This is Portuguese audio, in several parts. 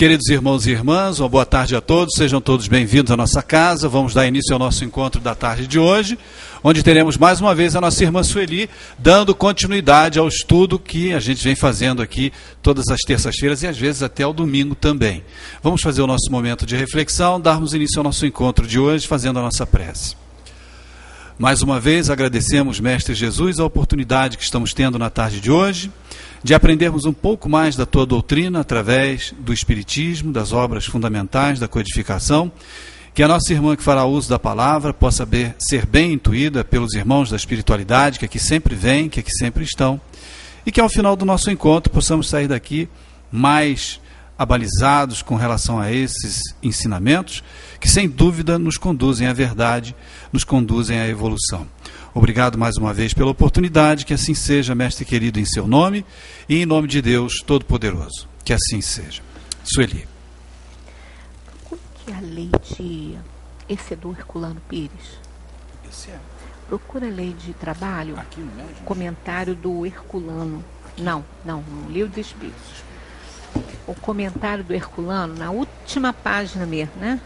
Queridos irmãos e irmãs, uma boa tarde a todos, sejam todos bem-vindos à nossa casa. Vamos dar início ao nosso encontro da tarde de hoje, onde teremos mais uma vez a nossa irmã Sueli, dando continuidade ao estudo que a gente vem fazendo aqui todas as terças-feiras e às vezes até o domingo também. Vamos fazer o nosso momento de reflexão, darmos início ao nosso encontro de hoje, fazendo a nossa prece. Mais uma vez agradecemos, Mestre Jesus, a oportunidade que estamos tendo na tarde de hoje, de aprendermos um pouco mais da tua doutrina através do Espiritismo, das obras fundamentais da codificação, que a nossa irmã que fará uso da palavra possa ser bem intuída pelos irmãos da espiritualidade, que aqui sempre vêm, que aqui sempre estão, e que ao final do nosso encontro possamos sair daqui mais abalizados com relação a esses ensinamentos, que sem dúvida nos conduzem à verdade, nos conduzem à evolução. Obrigado mais uma vez pela oportunidade, que assim seja, Mestre querido, em seu nome e em nome de Deus Todo-Poderoso. Que assim seja. Sueli. Como que é a lei de... Esse é do Herculano Pires? Esse é. Procura a lei de trabalho. Aqui no médio? Comentário do Herculano. Não, no Livro dos Espíritos. O comentário do Herculano, na última página mesmo, né?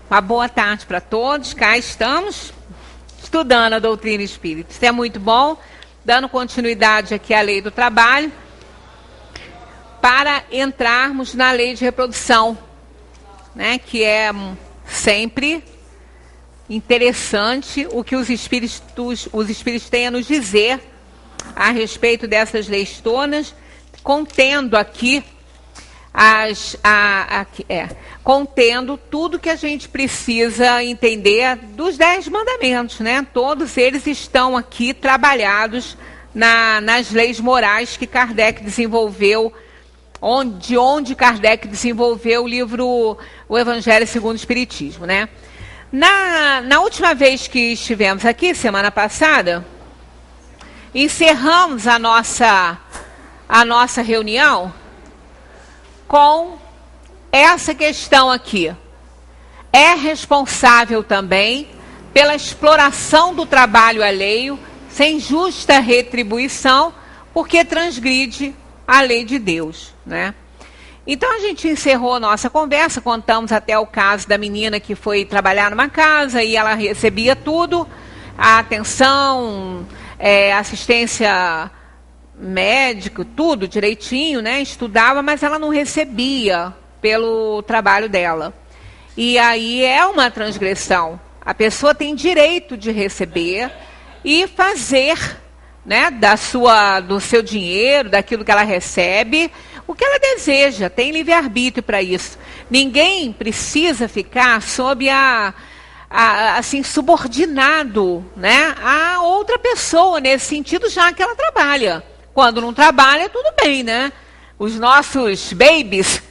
Uma boa tarde para todos. Cá estamos estudando a doutrina espírita. Isso é muito bom, dando continuidade aqui à lei do trabalho, para entrarmos na lei de reprodução, né, que é sempre interessante o que os espíritos têm a nos dizer a respeito dessas leis todas, contendo aqui contendo tudo que a gente precisa entender dos 10 mandamentos, né? Todos eles estão aqui trabalhados nas leis morais que Kardec desenvolveu, de onde Kardec desenvolveu o Evangelho segundo o Espiritismo, né? Na última vez que estivemos aqui, semana passada, encerramos a nossa reunião com essa questão aqui. É responsável também pela exploração do trabalho alheio, sem justa retribuição, porque transgride a lei de Deus, né? Então a gente encerrou a nossa conversa, contamos até o caso da menina que foi trabalhar numa casa e ela recebia tudo, a atenção, assistência médico, tudo direitinho, né? Estudava, mas ela não recebia pelo trabalho dela. E aí é uma transgressão. A pessoa tem direito de receber e fazer, né, do seu dinheiro, daquilo que ela recebe, o que ela deseja, tem livre-arbítrio para isso. Ninguém precisa ficar sob assim, subordinado, né, a outra pessoa, nesse sentido, já que ela trabalha. Quando não trabalha, tudo bem, né? Os nossos babies,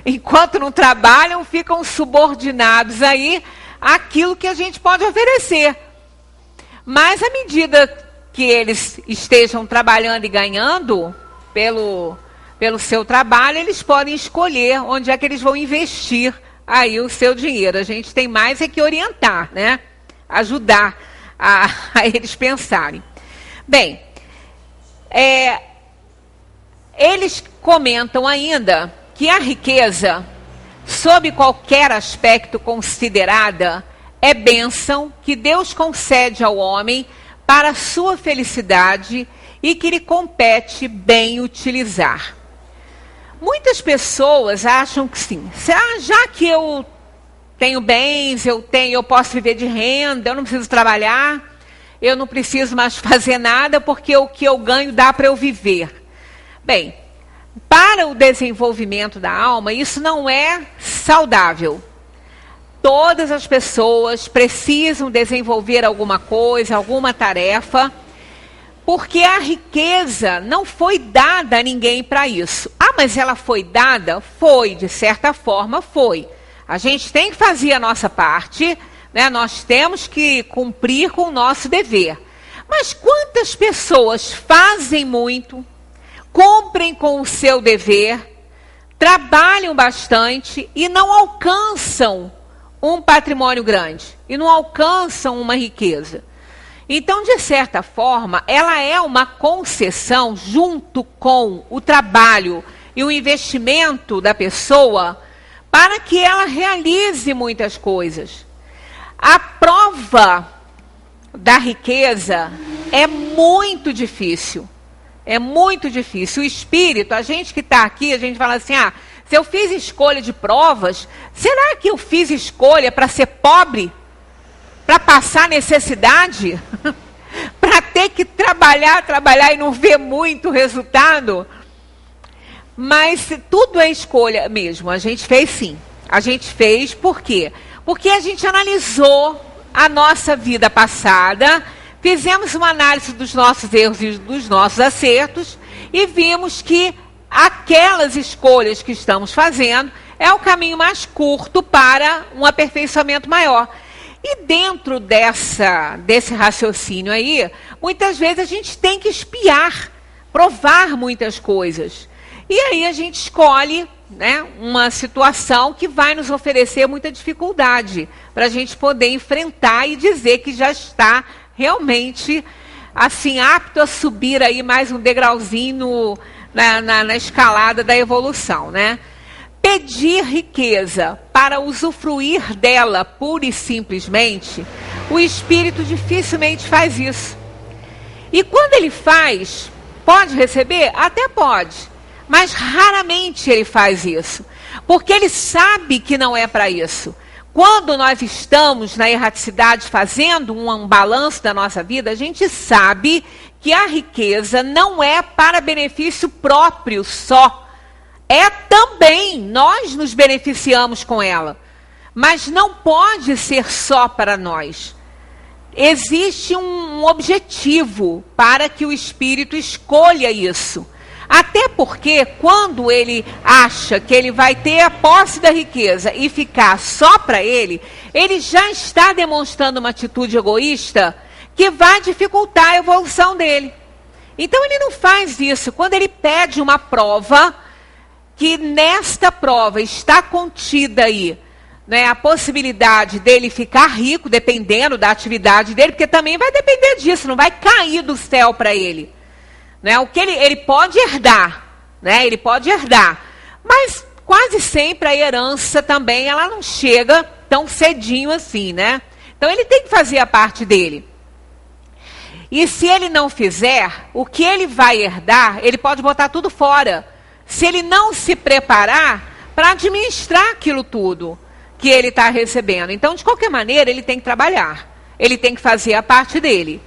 enquanto não trabalham, ficam subordinados aí àquilo que a gente pode oferecer. Mas à medida que eles estejam trabalhando e ganhando pelo seu trabalho, eles podem escolher onde é que eles vão investir aí o seu dinheiro. A gente tem mais é que orientar, né? Ajudar a eles pensarem. Bem, eles comentam ainda que a riqueza, sob qualquer aspecto considerada, é bênção que Deus concede ao homem para a sua felicidade e que lhe compete bem utilizar. Muitas pessoas acham que sim, já que eu tenho bens, eu posso viver de renda, eu não preciso trabalhar, eu não preciso mais fazer nada porque o que eu ganho dá para eu viver. Bem, para o desenvolvimento da alma, isso não é saudável. Todas as pessoas precisam desenvolver alguma coisa, alguma tarefa, porque a riqueza não foi dada a ninguém para isso. Ah, mas ela foi dada? Foi, de certa forma foi. A gente tem que fazer a nossa parte, né? Nós temos que cumprir com o nosso dever. Mas quantas pessoas fazem muito, cumprem com o seu dever, trabalham bastante e não alcançam um patrimônio grande, e não alcançam uma riqueza? Então, de certa forma, ela é uma concessão junto com o trabalho e o investimento da pessoa para que ela realize muitas coisas. A prova da riqueza é muito difícil. É muito difícil. O espírito, a gente que está aqui, a gente fala assim, se eu fiz escolha de provas, será que eu fiz escolha para ser pobre? Para passar necessidade? Para ter que trabalhar e não ver muito resultado? Mas tudo é escolha mesmo. A gente fez sim. A gente fez por quê? Porque a gente analisou a nossa vida passada, fizemos uma análise dos nossos erros e dos nossos acertos e vimos que aquelas escolhas que estamos fazendo é o caminho mais curto para um aperfeiçoamento maior. E dentro desse raciocínio aí, muitas vezes a gente tem que espiar, provar muitas coisas. E aí a gente escolhe, né, uma situação que vai nos oferecer muita dificuldade para a gente poder enfrentar e dizer que já realmente assim, apto a subir aí mais um degrauzinho na escalada da evolução, né? Pedir riqueza para usufruir dela pura e simplesmente, o espírito dificilmente faz isso. E quando ele faz, pode receber? Até pode, mas raramente ele faz isso, porque ele sabe que não é para isso. Quando nós estamos na erraticidade fazendo um balanço da nossa vida, a gente sabe que a riqueza não é para benefício próprio só. É também, nós nos beneficiamos com ela. Mas não pode ser só para nós. Existe um objetivo para que o espírito escolha isso. Até porque, quando ele acha que ele vai ter a posse da riqueza e ficar só para ele já está demonstrando uma atitude egoísta que vai dificultar a evolução dele. Então, ele não faz isso. Quando ele pede uma prova, que nesta prova está contida aí, né, a possibilidade dele ficar rico, dependendo da atividade dele, porque também vai depender disso, não vai cair do céu para ele. Né, o que ele pode herdar, né, ele pode herdar, mas quase sempre a herança também ela não chega tão cedinho assim, né? Então ele tem que fazer a parte dele. E se ele não fizer, o que ele vai herdar, ele pode botar tudo fora. Se ele não se preparar para administrar aquilo tudo que ele está recebendo. Então, de qualquer maneira, ele tem que trabalhar. Ele tem que fazer a parte dele.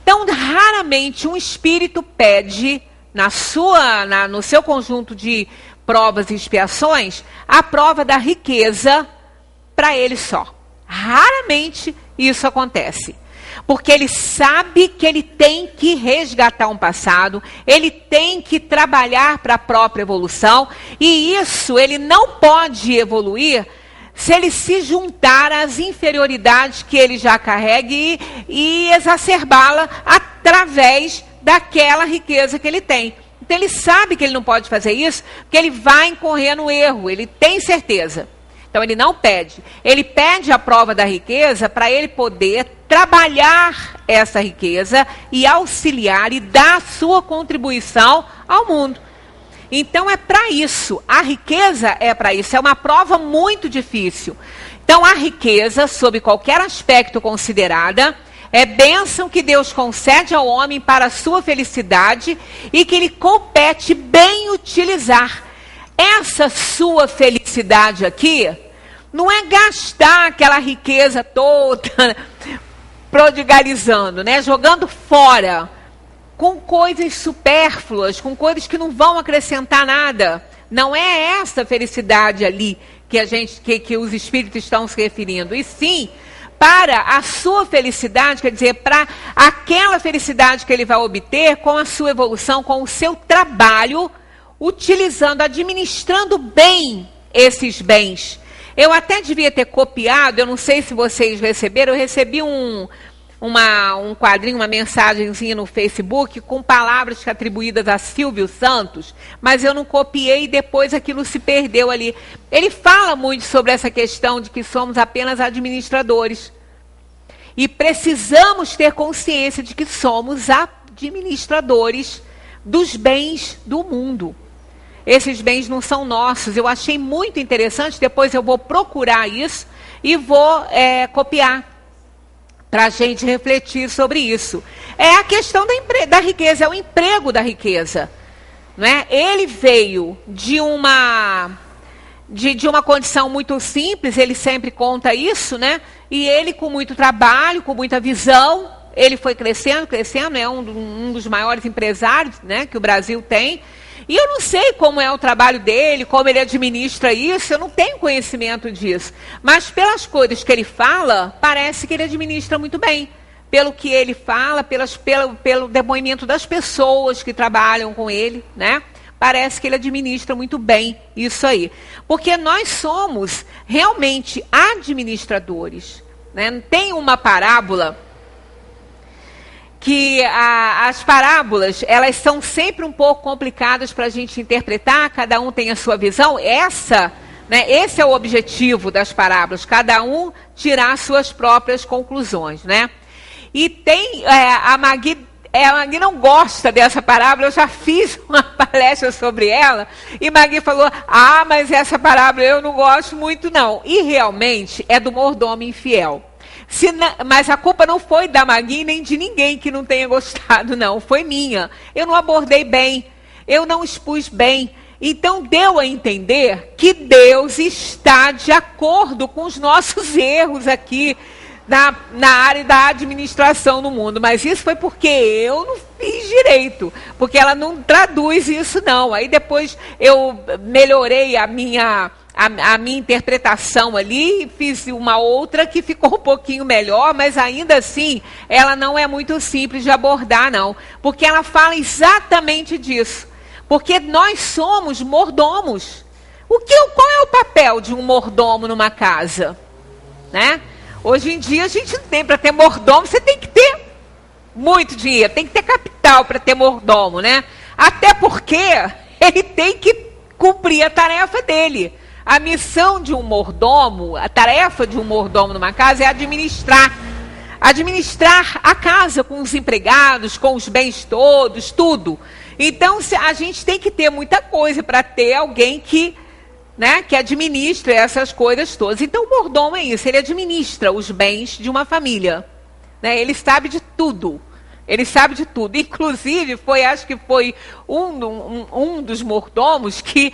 Então, raramente um espírito pede, no seu conjunto de provas e expiações, a prova da riqueza para ele só. Raramente isso acontece. Porque ele sabe que ele tem que resgatar um passado, ele tem que trabalhar para a própria evolução, e isso ele não pode evoluir se ele se juntar às inferioridades que ele já carrega e exacerbá-la através daquela riqueza que ele tem. Então ele sabe que ele não pode fazer isso, porque ele vai incorrer no erro, ele tem certeza. Então ele não pede. Ele pede a prova da riqueza para ele poder trabalhar essa riqueza e auxiliar e dar sua contribuição ao mundo. Então é para isso, a riqueza é para isso, é uma prova muito difícil. Então a riqueza, sob qualquer aspecto considerada, é bênção que Deus concede ao homem para a sua felicidade e que lhe compete bem utilizar. Essa sua felicidade aqui não é gastar aquela riqueza toda prodigalizando, né? Jogando fora, com coisas supérfluas, com coisas que não vão acrescentar nada. Não é essa felicidade ali que os espíritos estão se referindo. E sim, para a sua felicidade, quer dizer, para aquela felicidade que ele vai obter com a sua evolução, com o seu trabalho, utilizando, administrando bem esses bens. Eu até devia ter copiado, eu não sei se vocês receberam, eu recebi um quadrinho, uma mensagenzinha no Facebook com palavras atribuídas a Silvio Santos, mas eu não copiei e depois aquilo se perdeu ali. Ele fala muito sobre essa questão de que somos apenas administradores. E precisamos ter consciência de que somos administradores dos bens do mundo. esses bens não são nossos. Eu achei muito interessante, depois eu vou procurar isso e vou copiar para a gente refletir sobre isso. É a questão da riqueza, é o emprego da riqueza. Não é? Ele veio de uma condição muito simples, ele sempre conta isso, né? E ele, com muito trabalho, com muita visão, ele foi crescendo, é um dos maiores empresários, né, que o Brasil tem. E eu não sei como é o trabalho dele, como ele administra isso, eu não tenho conhecimento disso. Mas pelas coisas que ele fala, parece que ele administra muito bem. Pelo que ele fala, pelo depoimento das pessoas que trabalham com ele, né? Parece que ele administra muito bem isso aí. Porque nós somos realmente administradores, né? Tem uma parábola que as parábolas, elas são sempre um pouco complicadas para a gente interpretar, cada um tem a sua visão. Esse é o objetivo das parábolas, cada um tirar suas próprias conclusões, né? E tem, a Magui não gosta dessa parábola, eu já fiz uma palestra sobre ela, e Magui falou, mas essa parábola eu não gosto muito não. E realmente é do mordomo infiel. Mas a culpa não foi da Magui nem de ninguém que não tenha gostado, não. Foi minha. Eu não abordei bem. Eu não expus bem. Então deu a entender que Deus está de acordo com os nossos erros aqui na área da administração no mundo. Mas isso foi porque eu não fiz direito. Porque ela não traduz isso, não. Aí depois eu melhorei a minha interpretação ali, e fiz uma outra que ficou um pouquinho melhor, mas ainda assim, ela não é muito simples de abordar, não. Porque ela fala exatamente disso. Porque nós somos mordomos. Qual é o papel de um mordomo numa casa? Né? Hoje em dia, a gente não tem, para ter mordomo, você tem que ter muito dinheiro, tem que ter capital para ter mordomo, né? Até porque ele tem que cumprir a tarefa dele. A missão de um mordomo, a tarefa de um mordomo numa casa é administrar a casa com os empregados, com os bens todos, tudo. Então, a gente tem que ter muita coisa para ter alguém que administre essas coisas todas. Então, o mordomo é isso, ele administra os bens de uma família. Né? Ele sabe de tudo. Ele sabe de tudo. Inclusive, acho que foi um dos mordomos que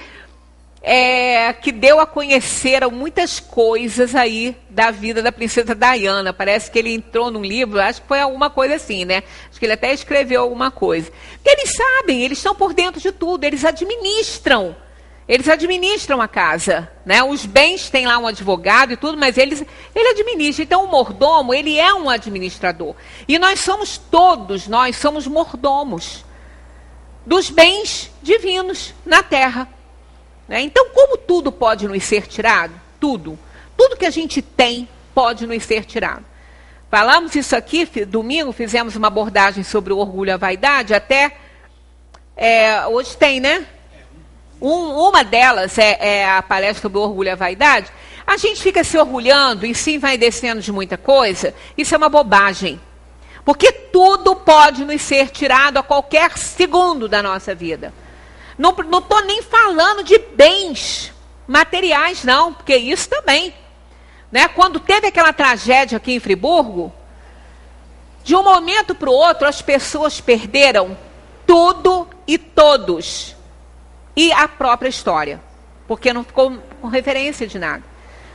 deu a conhecer muitas coisas aí da vida da princesa Diana. Parece que ele entrou num livro, acho que foi alguma coisa assim, né? Acho que ele até escreveu alguma coisa. Porque eles sabem, eles estão por dentro de tudo, eles administram a casa, né? Os bens têm lá um advogado e tudo, mas ele administra. Então o mordomo, ele é um administrador. E nós somos mordomos dos bens divinos na terra. Então, como tudo pode nos ser tirado? Tudo que a gente tem pode nos ser tirado. Falamos isso aqui, domingo, fizemos uma abordagem sobre o orgulho e a vaidade, até hoje tem, né? Uma delas é a palestra sobre o orgulho e a vaidade. A gente fica se orgulhando e se envaidecendo de muita coisa, isso é uma bobagem. Porque tudo pode nos ser tirado a qualquer segundo da nossa vida. Não estou nem falando de bens materiais, não, porque isso também. Né? Quando teve aquela tragédia aqui em Friburgo, de um momento para o outro, as pessoas perderam tudo e todos. E a própria história, porque não ficou com referência de nada.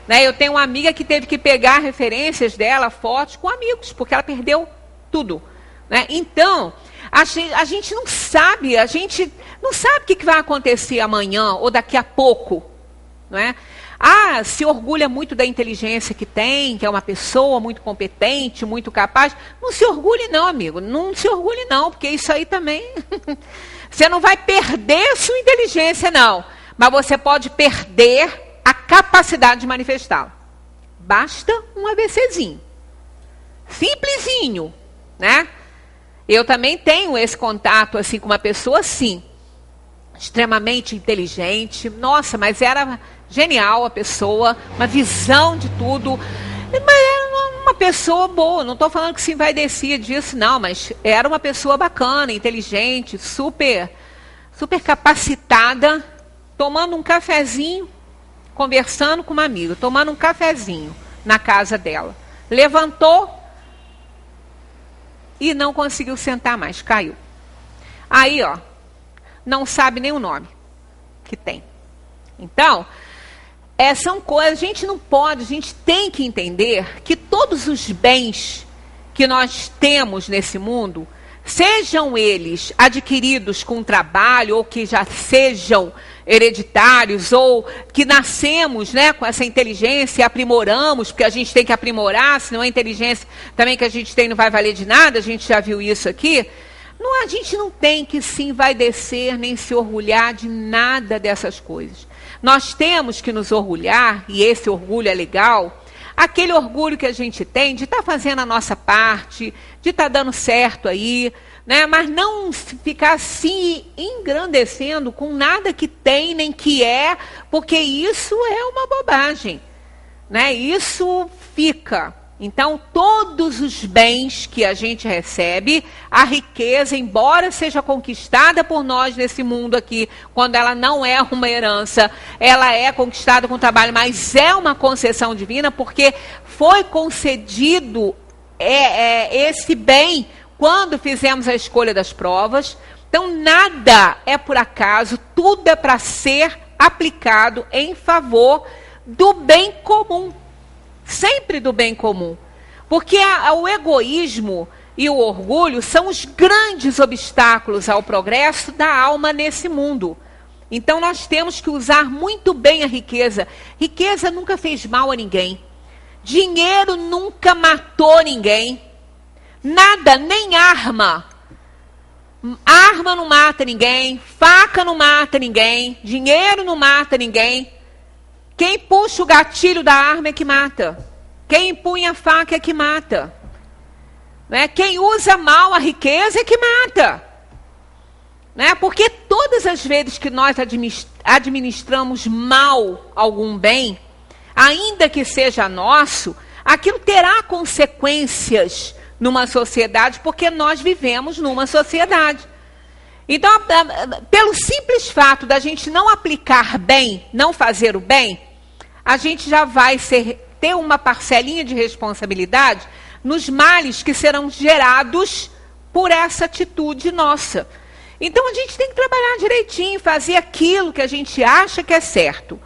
Né? Eu tenho uma amiga que teve que pegar referências dela, fotos, com amigos, porque ela perdeu tudo. Né? Então, a gente não sabe o que vai acontecer amanhã ou daqui a pouco. Não é? Se orgulha muito da inteligência que tem, que é uma pessoa muito competente, muito capaz. Não se orgulhe não, amigo. Não se orgulhe não, porque isso aí também... Você não vai perder sua inteligência, não. Mas você pode perder a capacidade de manifestá-la. Basta um ABCzinho. Simplesinho, né? Eu também tenho esse contato assim com uma pessoa assim, extremamente inteligente. Nossa, mas era genial a pessoa, uma visão de tudo. Mas era uma pessoa boa, não estou falando que se envaidecia disso, não, mas era uma pessoa bacana, inteligente, super capacitada, tomando um cafezinho, conversando com uma amiga, tomando um cafezinho na casa dela. Levantou e não conseguiu sentar mais, caiu. Aí, ó, não sabe nem o nome que tem. Então, são coisas, a gente não pode, a gente tem que entender que todos os bens que nós temos nesse mundo, sejam eles adquiridos com trabalho, ou que já sejam hereditários, ou que nascemos, né, com essa inteligência e aprimoramos, porque a gente tem que aprimorar, senão a inteligência também que a gente tem não vai valer de nada, a gente já viu isso aqui. Não, a gente não tem que se envaidecer nem se orgulhar de nada dessas coisas. Nós temos que nos orgulhar, e esse orgulho é legal, aquele orgulho que a gente tem de estar fazendo a nossa parte, de estar dando certo aí, né? Mas não ficar se engrandecendo com nada que tem, nem que é, porque isso é uma bobagem, né? Isso fica. Então, todos os bens que a gente recebe, a riqueza, embora seja conquistada por nós nesse mundo aqui, quando ela não é uma herança, ela é conquistada com trabalho, mas é uma concessão divina, porque foi concedido esse bem quando fizemos a escolha das provas. Então, nada é por acaso, tudo é para ser aplicado em favor do bem comum. Sempre do bem comum. Porque o egoísmo e o orgulho são os grandes obstáculos ao progresso da alma nesse mundo. Então nós temos que usar muito bem a riqueza. Riqueza nunca fez mal a ninguém. Dinheiro nunca matou ninguém. Nada, nem arma. Arma não mata ninguém. Faca não mata ninguém. Dinheiro não mata ninguém. Quem puxa o gatilho da arma é que mata. Quem empunha a faca é que mata. Né? Quem usa mal a riqueza é que mata. Né? Porque todas as vezes que nós administramos mal algum bem, ainda que seja nosso, aquilo terá consequências numa sociedade, porque nós vivemos numa sociedade. Então, pelo simples fato da gente não aplicar bem, não fazer o bem, a gente já vai ter uma parcelinha de responsabilidade nos males que serão gerados por essa atitude nossa. Então, a gente tem que trabalhar direitinho, fazer aquilo que a gente acha que é certo.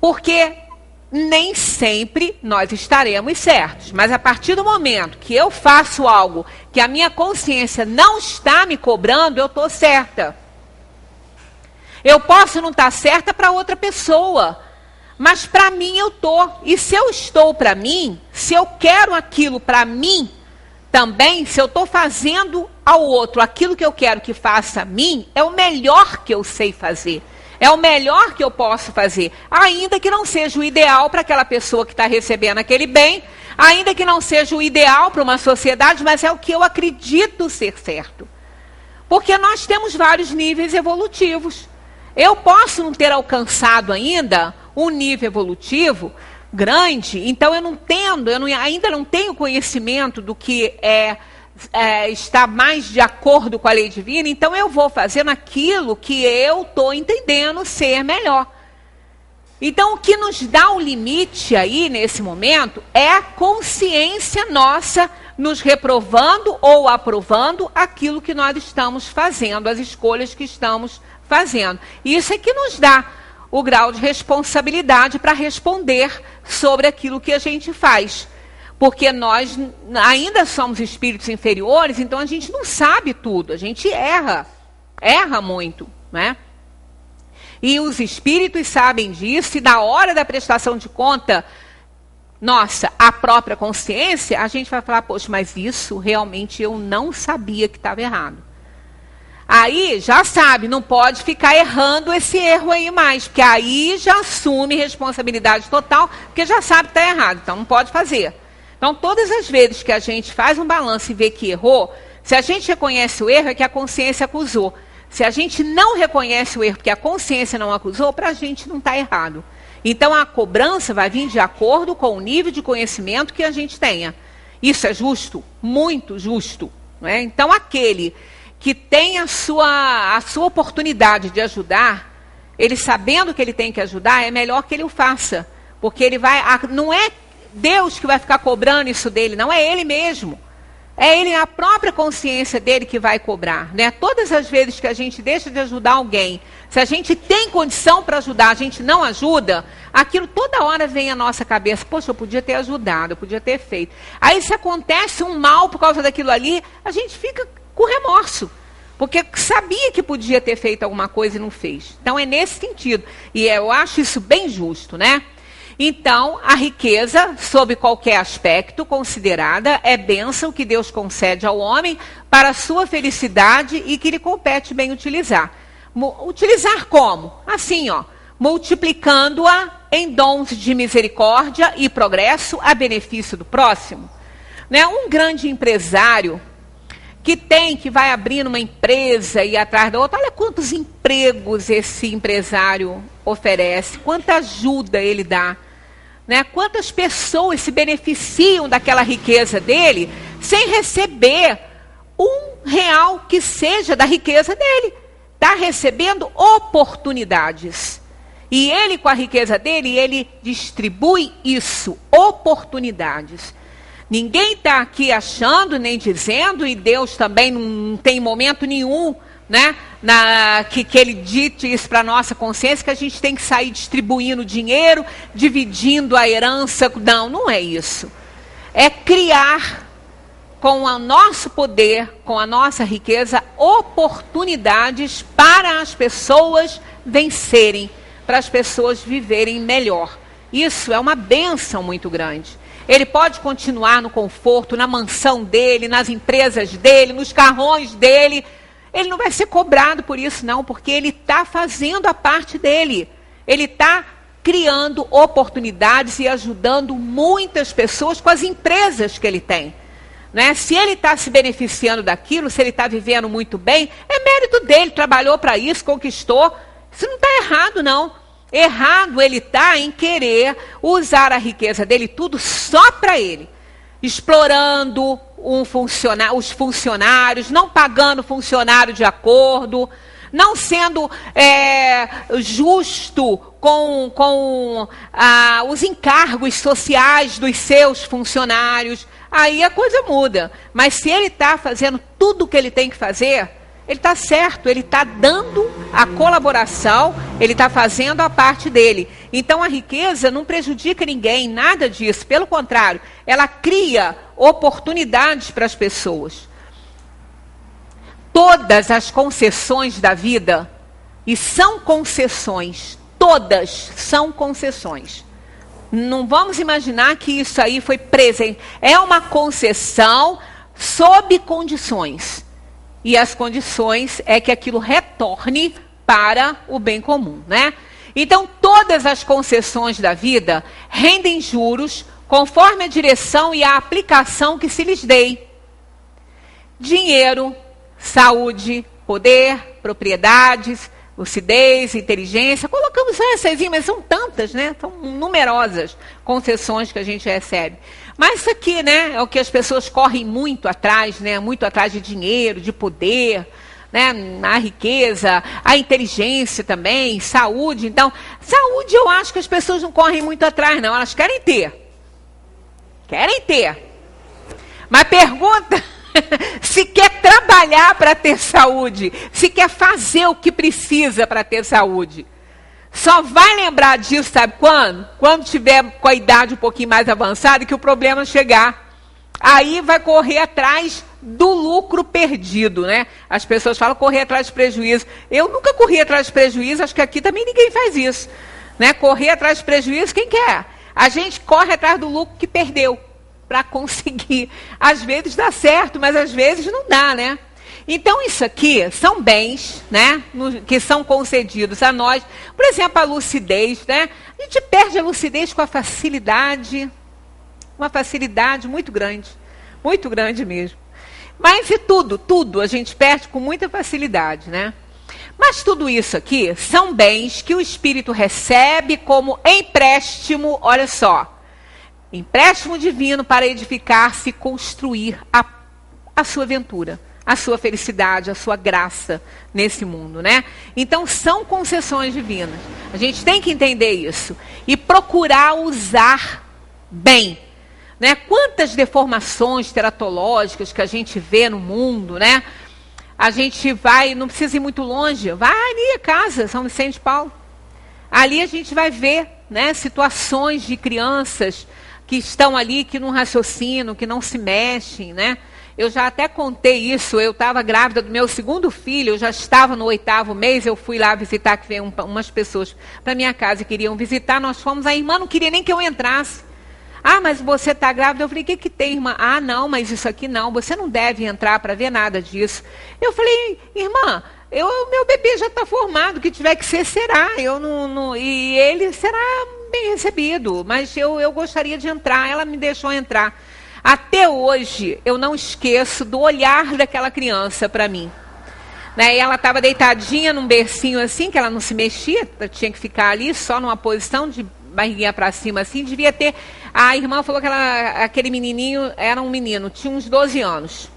Porque nem sempre nós estaremos certos. Mas a partir do momento que eu faço algo que a minha consciência não está me cobrando, eu estou certa. Eu posso não estar certa para outra pessoa, mas para mim eu estou. E se eu estou para mim, se eu quero aquilo para mim também, se eu estou fazendo ao outro aquilo que eu quero que faça a mim, é o melhor que eu sei fazer. É o melhor que eu posso fazer. Ainda que não seja o ideal para aquela pessoa que está recebendo aquele bem, ainda que não seja o ideal para uma sociedade, mas é o que eu acredito ser certo. Porque nós temos vários níveis evolutivos. Eu posso não ter alcançado ainda um nível evolutivo grande, então eu não entendo, ainda não tenho conhecimento do que está mais de acordo com a lei divina, então eu vou fazendo aquilo que eu estou entendendo ser melhor. Então o que nos dá o limite aí nesse momento é a consciência nossa nos reprovando ou aprovando aquilo que nós estamos fazendo, as escolhas que estamos fazendo. Isso é que nos dá o grau de responsabilidade para responder sobre aquilo que a gente faz. Porque nós ainda somos espíritos inferiores, então a gente não sabe tudo, a gente erra muito, né? E os espíritos sabem disso, e na hora da prestação de conta, nossa, a própria consciência, a gente vai falar, poxa, mas isso realmente eu não sabia que estava errado. Aí já sabe, não pode ficar errando esse erro aí mais, porque aí já assume responsabilidade total, porque já sabe que está errado, então não pode fazer. Então, todas as vezes que a gente faz um balanço e vê que errou, se a gente reconhece o erro, é que a consciência acusou. Se a gente não reconhece o erro porque a consciência não acusou, para a gente não está errado. Então, a cobrança vai vir de acordo com o nível de conhecimento que a gente tenha. Isso é justo? Muito justo. Não é? Então, aquele que tem a sua oportunidade de ajudar, ele sabendo que ele tem que ajudar, é melhor que ele o faça. Porque ele vai, não é Deus que vai ficar cobrando isso dele, não, é ele mesmo. É ele, a própria consciência dele que vai cobrar, né? Todas as vezes que a gente deixa de ajudar alguém, se a gente tem condição para ajudar, a gente não ajuda, aquilo toda hora vem à nossa cabeça, poxa, eu podia ter ajudado, eu podia ter feito. Aí se acontece um mal por causa daquilo ali, a gente fica com remorso, porque sabia que podia ter feito alguma coisa e não fez. Então é nesse sentido, e eu acho isso bem justo, né? Então, a riqueza, sob qualquer aspecto considerada, é bênção que Deus concede ao homem para a sua felicidade e que lhe compete bem utilizar. Utilizar como? Assim, ó, multiplicando-a em dons de misericórdia e progresso a benefício do próximo. Né? Um grande empresário que vai abrindo uma empresa e atrás da outra, olha quantos empregos esse empresário oferece, quanta ajuda ele dá, né? Quantas pessoas se beneficiam daquela riqueza dele sem receber R$1 que seja da riqueza dele. Está recebendo oportunidades. E ele, com a riqueza dele, ele distribui isso, oportunidades. Ninguém está aqui achando, nem dizendo, e Deus também não tem momento nenhum, né, que ele dite isso para a nossa consciência, que a gente tem que sair distribuindo dinheiro, dividindo a herança. Não, não é isso. É criar, com o nosso poder, com a nossa riqueza, oportunidades para as pessoas vencerem, para as pessoas viverem melhor. Isso é uma bênção muito grande. Ele pode continuar no conforto, na mansão dele, nas empresas dele, nos carrões dele. Ele não vai ser cobrado por isso, não, porque ele está fazendo a parte dele. Ele está criando oportunidades e ajudando muitas pessoas com as empresas que ele tem. Né? Se ele está se beneficiando daquilo, se ele está vivendo muito bem, é mérito dele, trabalhou para isso, conquistou. Isso não está errado, não. Errado ele está em querer usar a riqueza dele tudo só para ele. Explorando os funcionários, não pagando funcionário de acordo, não sendo justo com os encargos sociais dos seus funcionários. Aí a coisa muda. Mas se ele está fazendo tudo o que ele tem que fazer, ele está certo, ele está dando a colaboração, ele está fazendo a parte dele. Então a riqueza não prejudica ninguém, nada disso. Pelo contrário, ela cria oportunidades para as pessoas. Todas as concessões da vida, e são concessões, todas são concessões. Não vamos imaginar que isso aí foi presente. É uma concessão sob condições. E as condições é que aquilo retorne para o bem comum, né? Então, todas as concessões da vida rendem juros conforme a direção e a aplicação que se lhes dê. Dinheiro, saúde, poder, propriedades, lucidez, inteligência. Colocamos só essas, mas são tantas, né? São numerosas concessões que a gente recebe. Mas isso aqui, né, é o que as pessoas correm muito atrás, né? Muito atrás de dinheiro, de poder, né? A riqueza, a inteligência também, saúde. Então, saúde eu acho que as pessoas não correm muito atrás, não. Elas querem ter. Querem ter. Mas pergunta se quer trabalhar para ter saúde, se quer fazer o que precisa para ter saúde. Só vai lembrar disso, sabe quando? Quando tiver com a idade um pouquinho mais avançada, que o problema chegar. Aí vai correr atrás do lucro perdido, né? As pessoas falam correr atrás de prejuízo. Eu nunca corri atrás de prejuízo, acho que aqui também ninguém faz isso. Né? Correr atrás de prejuízo, quem quer? A gente corre atrás do lucro que perdeu para conseguir. Às vezes dá certo, mas às vezes não dá, né? Então, isso aqui são bens, né, que são concedidos a nós. Por exemplo, a lucidez, né? A gente perde a lucidez com a facilidade, uma facilidade muito grande mesmo. Mas e tudo a gente perde com muita facilidade, né? Mas tudo isso aqui são bens que o espírito recebe como empréstimo, olha só, empréstimo divino para edificar-se e construir a sua aventura. a sua felicidade, a sua graça nesse mundo, né? Então são concessões divinas. A gente tem que entender isso e procurar usar bem, né? Quantas deformações teratológicas que a gente vê no mundo, né? A gente vai, não precisa ir muito longe, vai ali a casa, São Vicente de Paulo. Ali a gente vai ver, né, situações de crianças que estão ali, que não raciocinam, que não se mexem, né? Eu já até contei isso, eu estava grávida do meu segundo filho, eu já estava no 8º mês, eu fui lá visitar, que veio umas pessoas para minha casa e queriam visitar, nós fomos, a irmã não queria nem que eu entrasse. Ah, mas você está grávida? Eu falei, o que tem, irmã? Ah, não, mas isso aqui não, você não deve entrar para ver nada disso. Eu falei, irmã, meu bebê já está formado, o que tiver que ser, será. E ele será bem recebido, mas eu gostaria de entrar, ela me deixou entrar. Até hoje, eu não esqueço do olhar daquela criança para mim. Né? E ela estava deitadinha num bercinho assim, que ela não se mexia, tinha que ficar ali só numa posição de barriguinha para cima assim, devia ter... A irmã falou que aquele menininho era um menino, tinha uns 12 anos.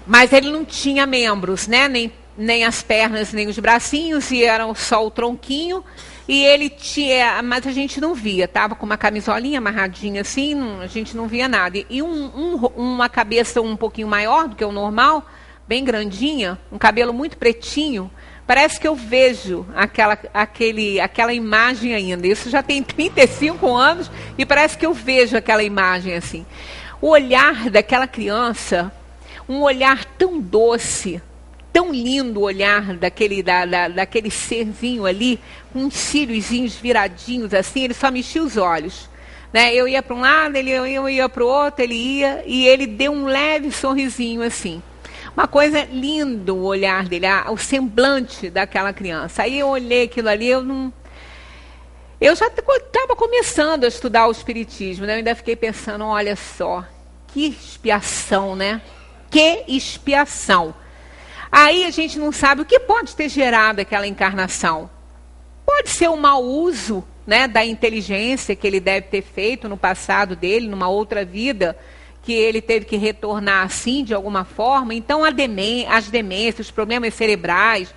Mas ele não tinha membros, né? Nem as pernas, nem os bracinhos, e era só o tronquinho. E ele tinha, mas a gente não via, estava com uma camisolinha amarradinha assim, a gente não via nada. E uma cabeça um pouquinho maior do que o normal, bem grandinha, um cabelo muito pretinho. Parece que eu vejo aquela imagem ainda. Isso já tem 35 anos e parece que eu vejo aquela imagem assim. O olhar daquela criança, um olhar tão doce, tão lindo o olhar daquele serzinho ali, com uns cíliozinhos viradinhos assim, ele só mexia os olhos. Né? Eu ia para um lado, eu ia para o outro, ele ia, e ele deu um leve sorrisinho assim. Uma coisa linda o olhar dele, o semblante daquela criança. Aí eu olhei aquilo ali, eu já estava começando a estudar o espiritismo, né? Eu ainda fiquei pensando, olha só, que expiação, né? Que expiação. Aí a gente não sabe o que pode ter gerado aquela encarnação. Pode ser um mau uso, né, da inteligência que ele deve ter feito no passado dele, numa outra vida, que ele teve que retornar assim, de alguma forma. Então, as demências, os problemas cerebrais,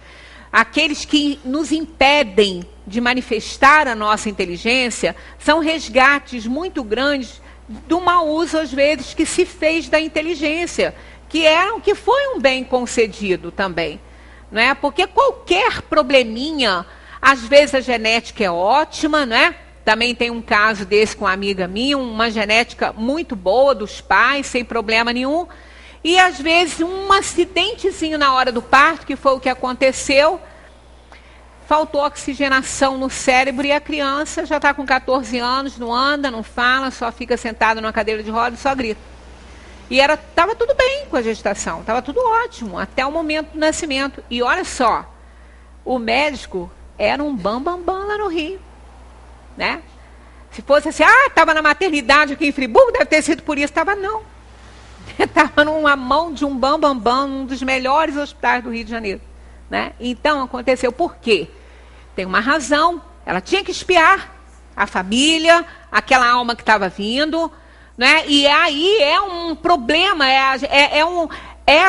aqueles que nos impedem de manifestar a nossa inteligência, são resgates muito grandes do mau uso, às vezes, que se fez da inteligência, que foi um bem concedido também. Né? Porque qualquer probleminha, às vezes a genética é ótima, né? Também tem um caso desse com uma amiga minha, uma genética muito boa dos pais, sem problema nenhum. E às vezes um acidentezinho na hora do parto, que foi o que aconteceu, faltou oxigenação no cérebro e a criança já está com 14 anos, não anda, não fala, só fica sentada numa cadeira de rodas e só grita. E estava tudo bem com a gestação, estava tudo ótimo, até o momento do nascimento. E olha só, o médico era um bambambam lá no Rio. Né? Se fosse assim, estava na maternidade aqui em Friburgo, deve ter sido por isso. Estava não. Estava numa mão de um bambambam, um dos melhores hospitais do Rio de Janeiro. Né? Então, aconteceu por quê? Tem uma razão. Ela tinha que espiar a família, aquela alma que estava vindo. Né? E aí é um problema,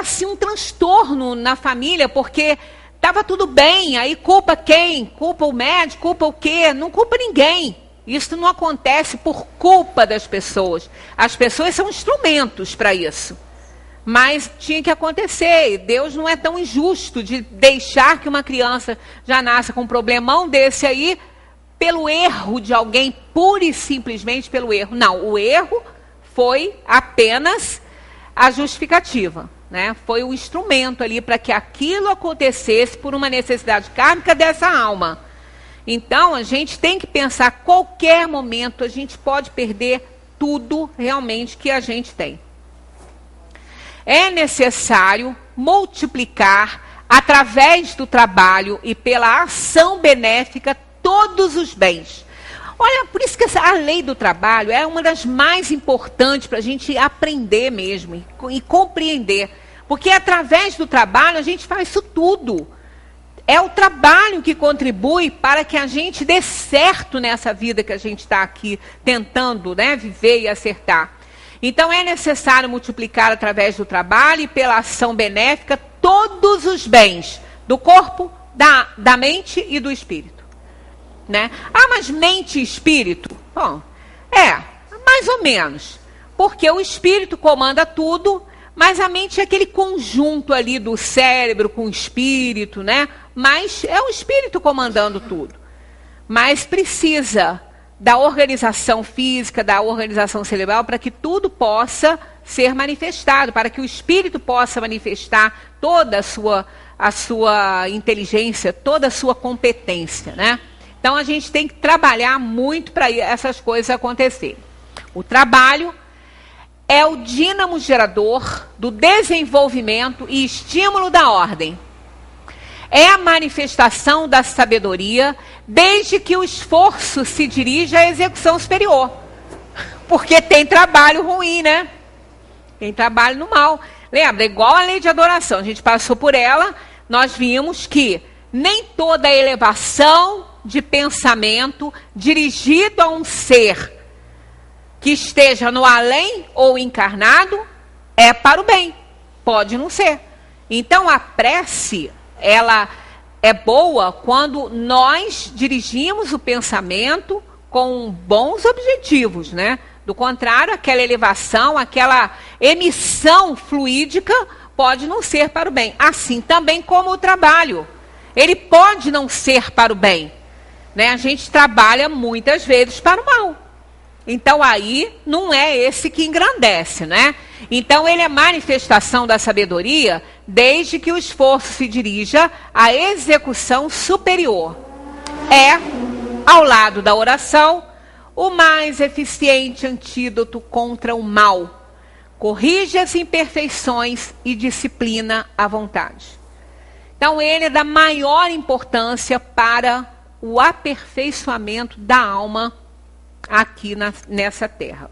assim, um transtorno na família, porque... estava tudo bem, aí culpa quem? Culpa o médico, culpa o quê? Não culpa ninguém. Isso não acontece por culpa das pessoas. As pessoas são instrumentos para isso. Mas tinha que acontecer. Deus não é tão injusto de deixar que uma criança já nasça com um problemão desse aí pelo erro de alguém, pura e simplesmente pelo erro. Não, o erro foi apenas a justificativa. Né? Foi o instrumento ali para que aquilo acontecesse por uma necessidade kármica dessa alma. Então, a gente tem que pensar, a qualquer momento, a gente pode perder tudo realmente que a gente tem. É necessário multiplicar, através do trabalho e pela ação benéfica, todos os bens. Olha, por isso que a lei do trabalho é uma das mais importantes para a gente aprender mesmo e compreender. Porque através do trabalho a gente faz isso tudo. É o trabalho que contribui para que a gente dê certo nessa vida que a gente está aqui tentando, né, viver e acertar. Então é necessário multiplicar através do trabalho e pela ação benéfica todos os bens do corpo, da mente e do espírito. Né? Ah, mas mente e espírito? Bom, mais ou menos. Porque o espírito comanda tudo, mas a mente é aquele conjunto ali do cérebro com o espírito, né? Mas é o espírito comandando tudo. Mas precisa da organização física, da organização cerebral, para que tudo possa ser manifestado, para que o espírito possa manifestar toda a sua inteligência, toda a sua competência, né? Então a gente tem que trabalhar muito para essas coisas acontecerem. O trabalho é o dínamo gerador do desenvolvimento e estímulo da ordem. É a manifestação da sabedoria, desde que o esforço se dirija à execução superior. Porque tem trabalho ruim, né? Tem trabalho no mal. Lembra, igual a lei de adoração, a gente passou por ela, nós vimos que nem toda elevação de pensamento dirigido a um ser que esteja no além ou encarnado é para o bem. Pode não ser. Então a prece, ela é boa quando nós dirigimos o pensamento com bons objetivos, né? Do contrário, aquela elevação, aquela emissão fluídica pode não ser para o bem. Assim também como o trabalho. Ele pode não ser para o bem. Né? A gente trabalha muitas vezes para o mal. Então aí não é esse que engrandece, né? Então ele é manifestação da sabedoria desde que o esforço se dirija à execução superior. É, ao lado da oração, o mais eficiente antídoto contra o mal. Corrige as imperfeições e disciplina a vontade. Então ele é da maior importância para o aperfeiçoamento da alma aqui nessa terra.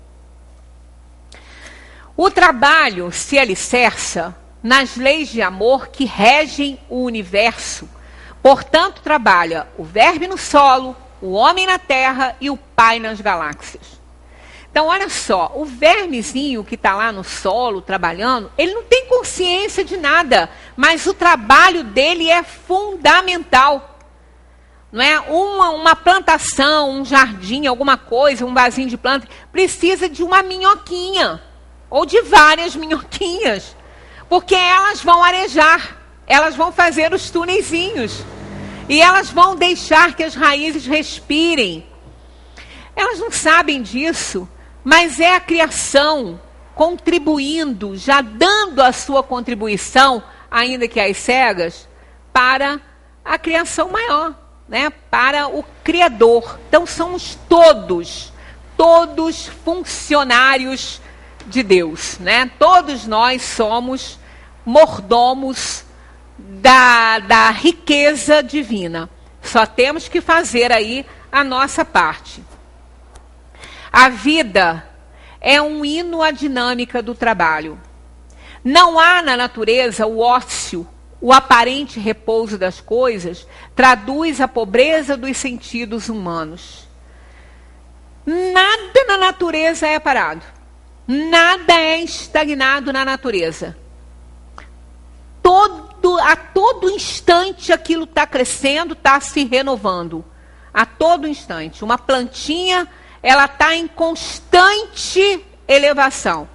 O trabalho se alicerça nas leis de amor que regem o universo. Portanto, trabalha o verme no solo, o homem na terra e o pai nas galáxias. Então, olha só, o vermezinho que está lá no solo trabalhando, ele não tem consciência de nada, mas o trabalho dele é fundamental. Não é? Uma plantação, um jardim, alguma coisa, um vasinho de planta, precisa de uma minhoquinha, ou de várias minhoquinhas, porque elas vão arejar, elas vão fazer os túnelzinhos, e elas vão deixar que as raízes respirem. Elas não sabem disso, mas é a criação contribuindo, já dando a sua contribuição, ainda que às cegas, para a criação maior. Né, para o Criador. Então somos todos funcionários de Deus. Né? Todos nós somos mordomos da riqueza divina. Só temos que fazer aí a nossa parte. A vida é um hino à dinâmica do trabalho. Não há na natureza o ócio. O aparente repouso das coisas traduz a pobreza dos sentidos humanos. Nada na natureza é parado. Nada é estagnado na natureza. A todo instante aquilo está crescendo, está se renovando. A todo instante. Uma plantinha, ela está em constante elevação.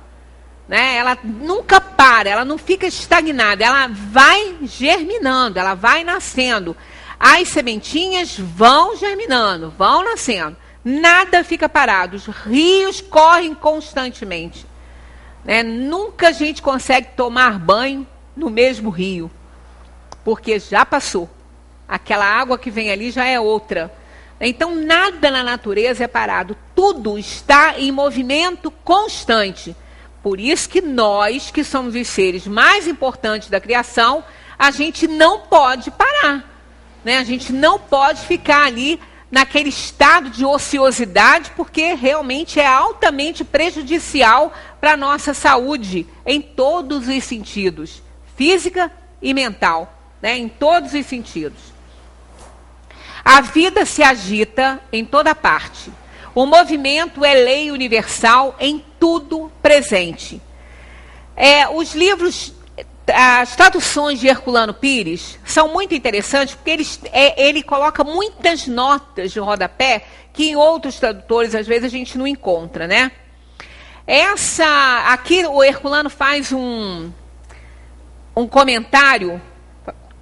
Né? Ela nunca para, ela não fica estagnada, ela vai germinando, ela vai nascendo. As sementinhas vão germinando, vão nascendo. Nada fica parado, os rios correm constantemente. Né? Nunca a gente consegue tomar banho no mesmo rio, porque já passou. Aquela água que vem ali já é outra. Então nada na natureza é parado, tudo está em movimento constante. Por isso que nós, que somos os seres mais importantes da criação, a gente não pode parar. Né? A gente não pode ficar ali naquele estado de ociosidade, porque realmente é altamente prejudicial para a nossa saúde, em todos os sentidos, física e mental, né? Em todos os sentidos. A vida se agita em toda parte. O movimento é lei universal em tudo presente. Os livros, as traduções de Herculano Pires são muito interessantes, porque ele coloca muitas notas de rodapé que em outros tradutores, às vezes, a gente não encontra, né? Aqui o Herculano faz um comentário,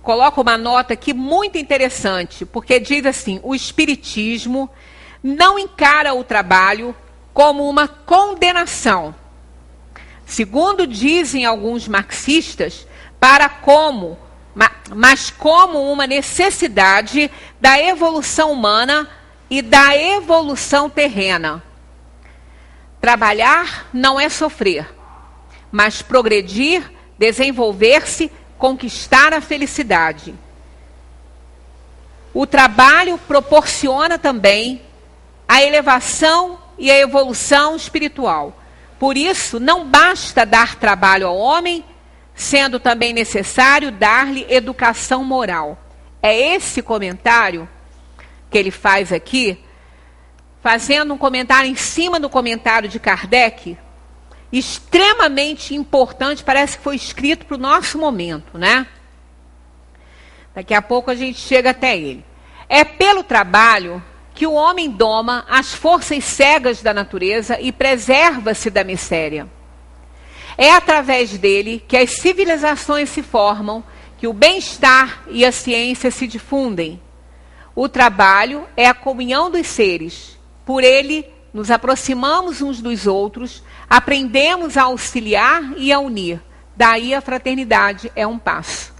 coloca uma nota aqui muito interessante, porque diz assim: o Espiritismo não encara o trabalho como uma condenação, segundo dizem alguns marxistas, mas como uma necessidade da evolução humana e da evolução terrena. Trabalhar não é sofrer, mas progredir, desenvolver-se, conquistar a felicidade. O trabalho proporciona também a elevação e a evolução espiritual. Por isso, não basta dar trabalho ao homem, sendo também necessário dar-lhe educação moral. É esse comentário que ele faz aqui, fazendo um comentário em cima do comentário de Kardec, extremamente importante, parece que foi escrito para o nosso momento, né? Daqui a pouco a gente chega até ele. É pelo trabalho que o homem doma as forças cegas da natureza e preserva-se da miséria. É através dele que as civilizações se formam, que o bem-estar e a ciência se difundem. O trabalho é a comunhão dos seres. Por ele, nos aproximamos uns dos outros, aprendemos a auxiliar e a unir. Daí a fraternidade é um passo.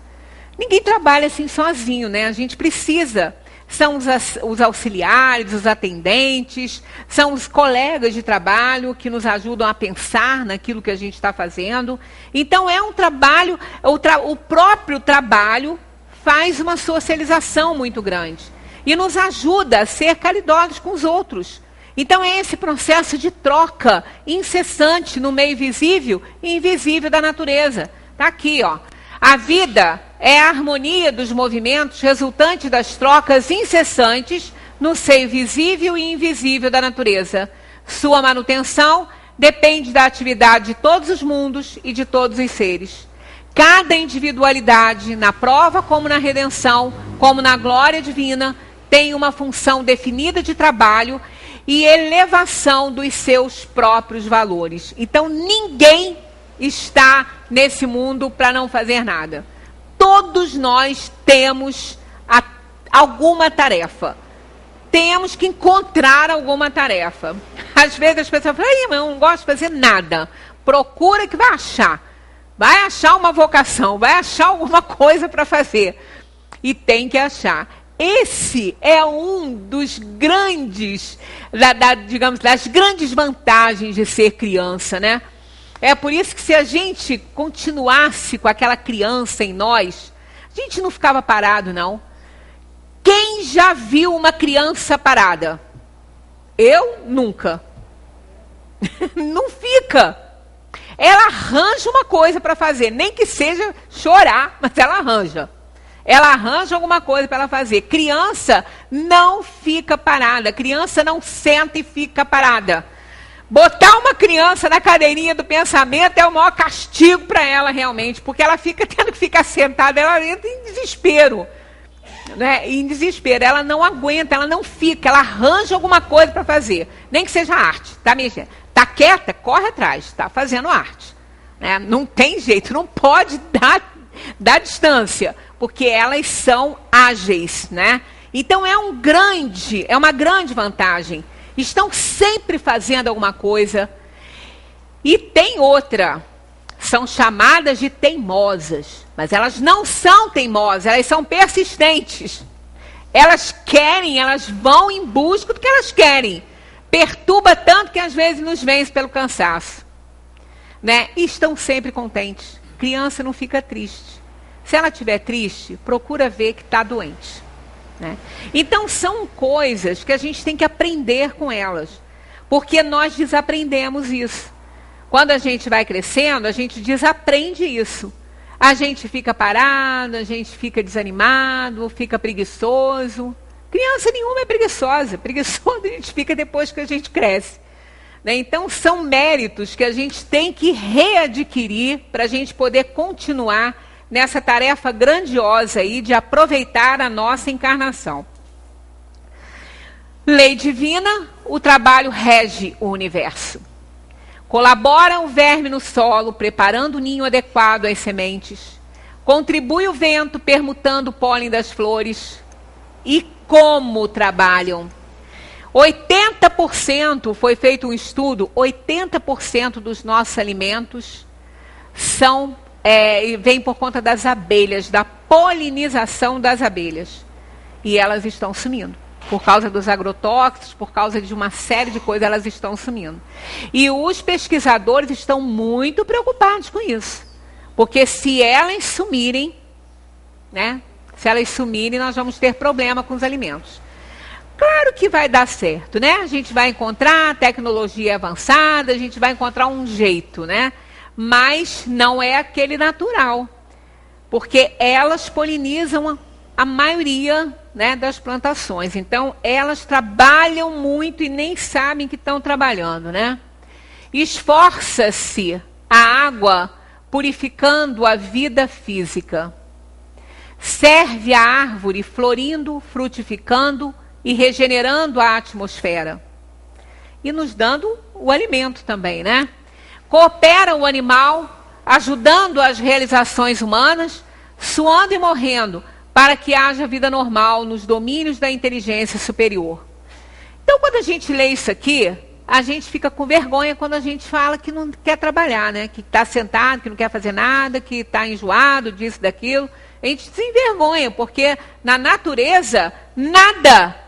Ninguém trabalha assim sozinho, né? A gente precisa. São os auxiliares, os atendentes, são os colegas de trabalho que nos ajudam a pensar naquilo que a gente está fazendo. Então, é um trabalho, o próprio trabalho faz uma socialização muito grande e nos ajuda a ser caridosos com os outros. Então, é esse processo de troca incessante no meio visível e invisível da natureza. Está aqui, ó. A vida é a harmonia dos movimentos resultantes das trocas incessantes no seio visível e invisível da natureza. Sua manutenção depende da atividade de todos os mundos e de todos os seres. Cada individualidade, na prova como na redenção, como na glória divina, tem uma função definida de trabalho e elevação dos seus próprios valores. Então, ninguém está nesse mundo para não fazer nada. Todos nós temos alguma tarefa. Temos que encontrar alguma tarefa. Às vezes as pessoas falam: mas eu não gosto de fazer nada. Procura que vai achar. Vai achar uma vocação, vai achar alguma coisa para fazer. E tem que achar. Esse é um dos grandes, digamos, das grandes vantagens de ser criança, né? É por isso que se a gente continuasse com aquela criança em nós, a gente não ficava parado, não. Quem já viu uma criança parada? Eu nunca. Não fica. Ela arranja uma coisa para fazer, nem que seja chorar, mas ela arranja. Ela arranja alguma coisa para ela fazer. Criança não fica parada. Criança não senta e fica parada. Botar uma criança na cadeirinha do pensamento é o maior castigo para ela realmente, porque ela fica tendo que ficar sentada, ela entra em desespero. Né? Em desespero, ela não aguenta, ela não fica, ela arranja alguma coisa para fazer. Nem que seja arte, tá mexendo. Tá quieta, corre atrás, tá fazendo arte. Né? Não tem jeito, não pode dar distância, porque elas são ágeis, né? Então é uma grande vantagem. Estão sempre fazendo alguma coisa. E tem outra, são chamadas de teimosas, mas elas não são teimosas, elas são persistentes. Elas querem, elas vão em busca do que elas querem. Perturba tanto que às vezes nos vence pelo cansaço. Né? E estão sempre contentes. Criança não fica triste. Se ela estiver triste, procura ver que está doente. Né? Então são coisas que a gente tem que aprender com elas, porque nós desaprendemos isso. Quando a gente vai crescendo, a gente desaprende isso. A gente fica parado, a gente fica desanimado, fica preguiçoso. Criança nenhuma é preguiçosa. Preguiçosa a gente fica depois que a gente cresce. né? Então, são méritos que a gente tem que readquirir para a gente poder continuar nessa tarefa grandiosa aí de aproveitar a nossa encarnação. Lei divina, o trabalho rege o universo. Colabora o verme no solo, preparando o ninho adequado às sementes. Contribui o vento, permutando o pólen das flores. E como trabalham? 80%, foi feito um estudo, 80% dos nossos alimentos vem por conta das abelhas, da polinização das abelhas. E elas estão sumindo. Por causa dos agrotóxicos, por causa de uma série de coisas, elas estão sumindo. E os pesquisadores estão muito preocupados com isso. Porque se elas sumirem, né? Se elas sumirem, nós vamos ter problema com os alimentos. Claro que vai dar certo, né? A gente vai encontrar tecnologia avançada, a gente vai encontrar um jeito, né? Mas não é aquele natural. Porque elas polinizam a maioria, né, das plantações. Então, elas trabalham muito e nem sabem que estão trabalhando, né? Esforça-se a água purificando a vida física. Serve a árvore florindo, frutificando e regenerando a atmosfera. E nos dando o alimento também, né? Coopera o animal, ajudando as realizações humanas, suando e morrendo, para que haja vida normal nos domínios da inteligência superior. Então, quando a gente lê isso aqui, a gente fica com vergonha quando a gente fala que não quer trabalhar, né? Que está sentado, que não quer fazer nada, que está enjoado disso, daquilo. A gente se envergonha, porque na natureza, nada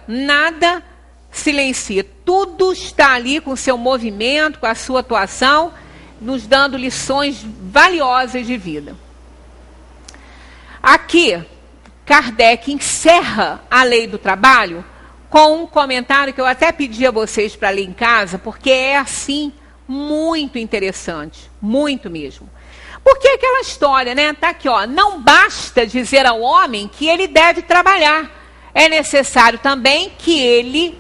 nada silencia. Tudo está ali com seu movimento, com a sua atuação, nos dando lições valiosas de vida. Aqui, Kardec encerra a lei do trabalho com um comentário que eu até pedi a vocês para ler em casa, porque é assim muito interessante, muito mesmo. Porque aquela história, né? Tá aqui, ó, não basta dizer ao homem que ele deve trabalhar. É necessário também que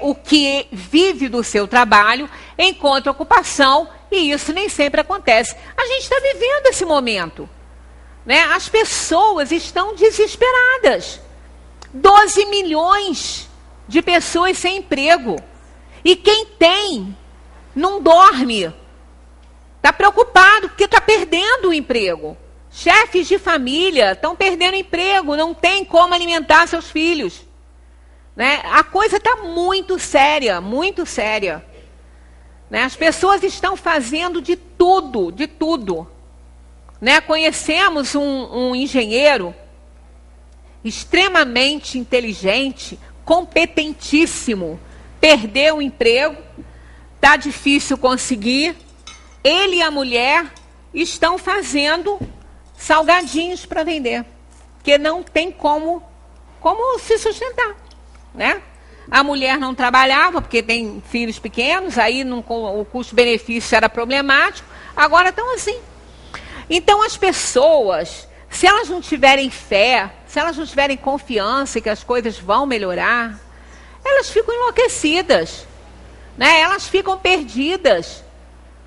o que vive do seu trabalho encontre ocupação, e isso nem sempre acontece. A gente está vivendo esse momento. Né? As pessoas estão desesperadas. 12 milhões de pessoas sem emprego. E quem tem, não dorme. Está preocupado porque está perdendo o emprego. Chefes de família estão perdendo emprego, não tem como alimentar seus filhos. Né? A coisa está muito séria, muito séria. Né? As pessoas estão fazendo de tudo, de tudo. Né? Conhecemos um engenheiro extremamente inteligente, competentíssimo, perdeu o emprego, está difícil conseguir. Ele e a mulher estão fazendo salgadinhos para vender, porque não tem como se sustentar. Né? A mulher não trabalhava, porque tem filhos pequenos, aí o custo-benefício era problemático, agora estão assim. Então as pessoas, se elas não tiverem fé, se elas não tiverem confiança que as coisas vão melhorar, elas ficam enlouquecidas, né? Elas ficam perdidas,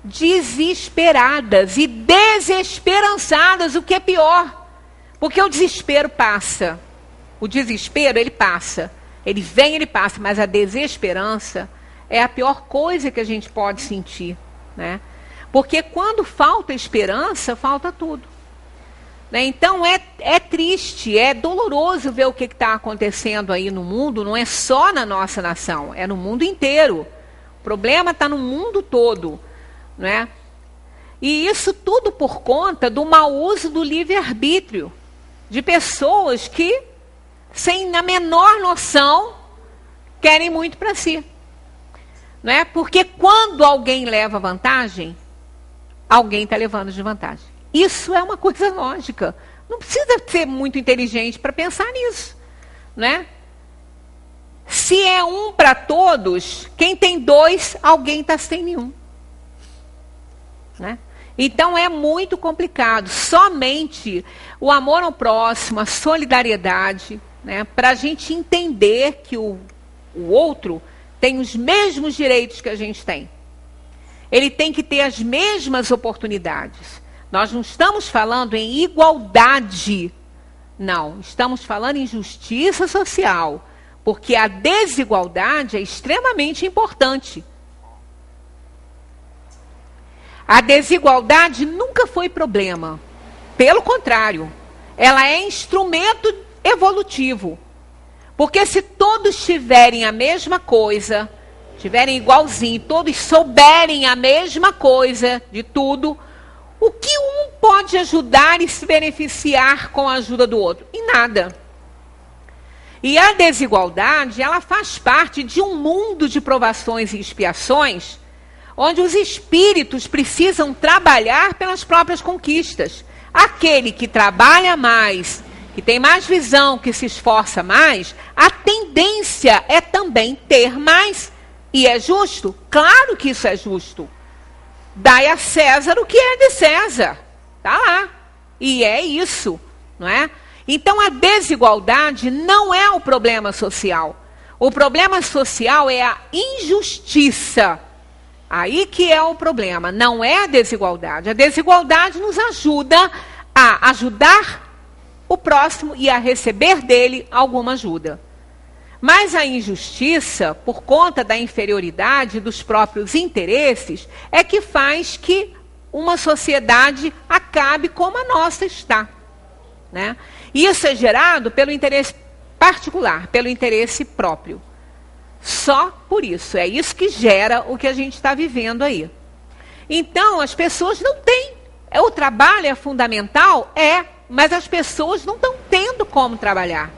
desesperadas e desesperançadas, o que é pior, porque o desespero passa. O desespero, ele passa, ele vem, ele passa, mas a desesperança é a pior coisa que a gente pode sentir, né? Porque quando falta esperança, falta tudo. Né? Então é triste, é doloroso ver o que está acontecendo aí no mundo, não é só na nossa nação, é no mundo inteiro. O problema está no mundo todo. Né? E isso tudo por conta do mau uso do livre-arbítrio, de pessoas que, sem a menor noção, querem muito para si. Né? Porque quando alguém leva vantagem, alguém está levando desvantagem. Isso é uma coisa lógica. Não precisa ser muito inteligente para pensar nisso. Né? Se é um para todos, quem tem dois, alguém está sem nenhum. Né? Então é muito complicado. Somente o amor ao próximo, a solidariedade, né, para a gente entender que o outro tem os mesmos direitos que a gente tem. Ele tem que ter as mesmas oportunidades. Nós não estamos falando em igualdade, não. Estamos falando em justiça social, porque a desigualdade é extremamente importante. A desigualdade nunca foi problema. Pelo contrário, ela é instrumento evolutivo. Porque se todos tiverem a mesma coisa, tiverem igualzinho, todos souberem a mesma coisa de tudo, o que um pode ajudar e se beneficiar com a ajuda do outro? Em nada. E a desigualdade, ela faz parte de um mundo de provações e expiações, onde os espíritos precisam trabalhar pelas próprias conquistas. Aquele que trabalha mais, que tem mais visão, que se esforça mais, a tendência é também ter mais. E é justo? Claro que isso é justo. Dai a César o que é de César. Está lá. E é isso, não é? Então a desigualdade não é o problema social. O problema social é a injustiça. Aí que é o problema, não é a desigualdade. A desigualdade nos ajuda a ajudar o próximo e a receber dele alguma ajuda. Mas a injustiça, por conta da inferioridade dos próprios interesses, é que faz que uma sociedade acabe como a nossa está, né? Isso é gerado pelo interesse particular, pelo interesse próprio. Só por isso. É isso que gera o que a gente está vivendo aí. Então, as pessoas não têm. O trabalho é fundamental? É. Mas as pessoas não estão tendo como trabalhar.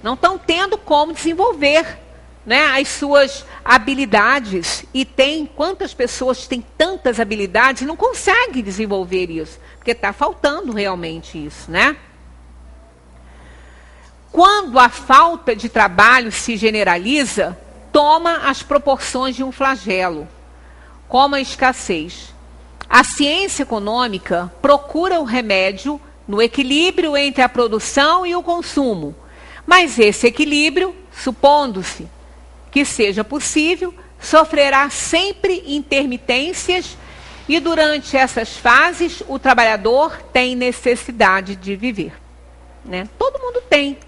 Não estão tendo como desenvolver, né, as suas habilidades. E quantas pessoas têm tantas habilidades e não conseguem desenvolver isso? Porque está faltando realmente isso, né? Quando a falta de trabalho se generaliza, toma as proporções de um flagelo, como a escassez. A ciência econômica procura o remédio no equilíbrio entre a produção e o consumo. Mas esse equilíbrio, supondo-se que seja possível, sofrerá sempre intermitências e durante essas fases o trabalhador tem necessidade de viver, né? Todo mundo tem.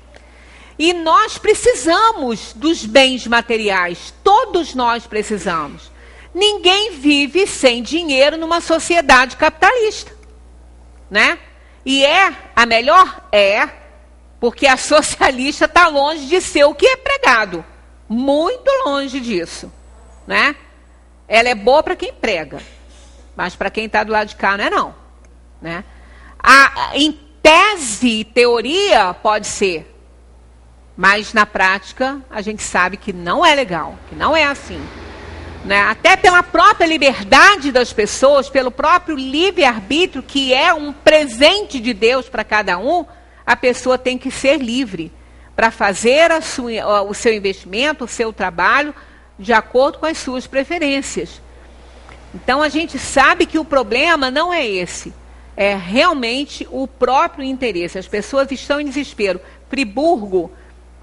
E nós precisamos dos bens materiais, todos nós precisamos. Ninguém vive sem dinheiro numa sociedade capitalista, né? E é a melhor? É, porque a socialista está longe de ser o que é pregado. Muito longe disso, né? Ela é boa para quem prega, mas para quem está do lado de cá não é não, né? Em tese e teoria pode ser, mas na prática a gente sabe que não é legal, que não é assim, né? Até pela própria liberdade das pessoas, pelo próprio livre-arbítrio, que é um presente de Deus para cada um, a pessoa tem que ser livre para fazer o seu investimento, o seu trabalho, de acordo com as suas preferências. Então a gente sabe que o problema não é esse, é realmente o próprio interesse. As pessoas estão em desespero. Friburgo,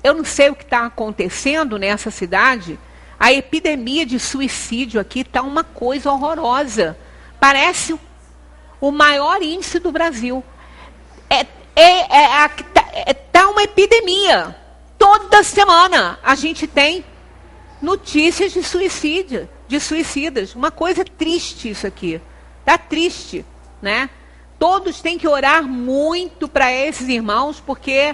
eu não sei o que está acontecendo nessa cidade, a epidemia de suicídio aqui está uma coisa horrorosa. Parece o maior índice do Brasil. Está uma epidemia. Toda semana a gente tem notícias de suicídio, de suicidas. Uma coisa triste isso aqui. Está triste, né? Todos têm que orar muito para esses irmãos, porque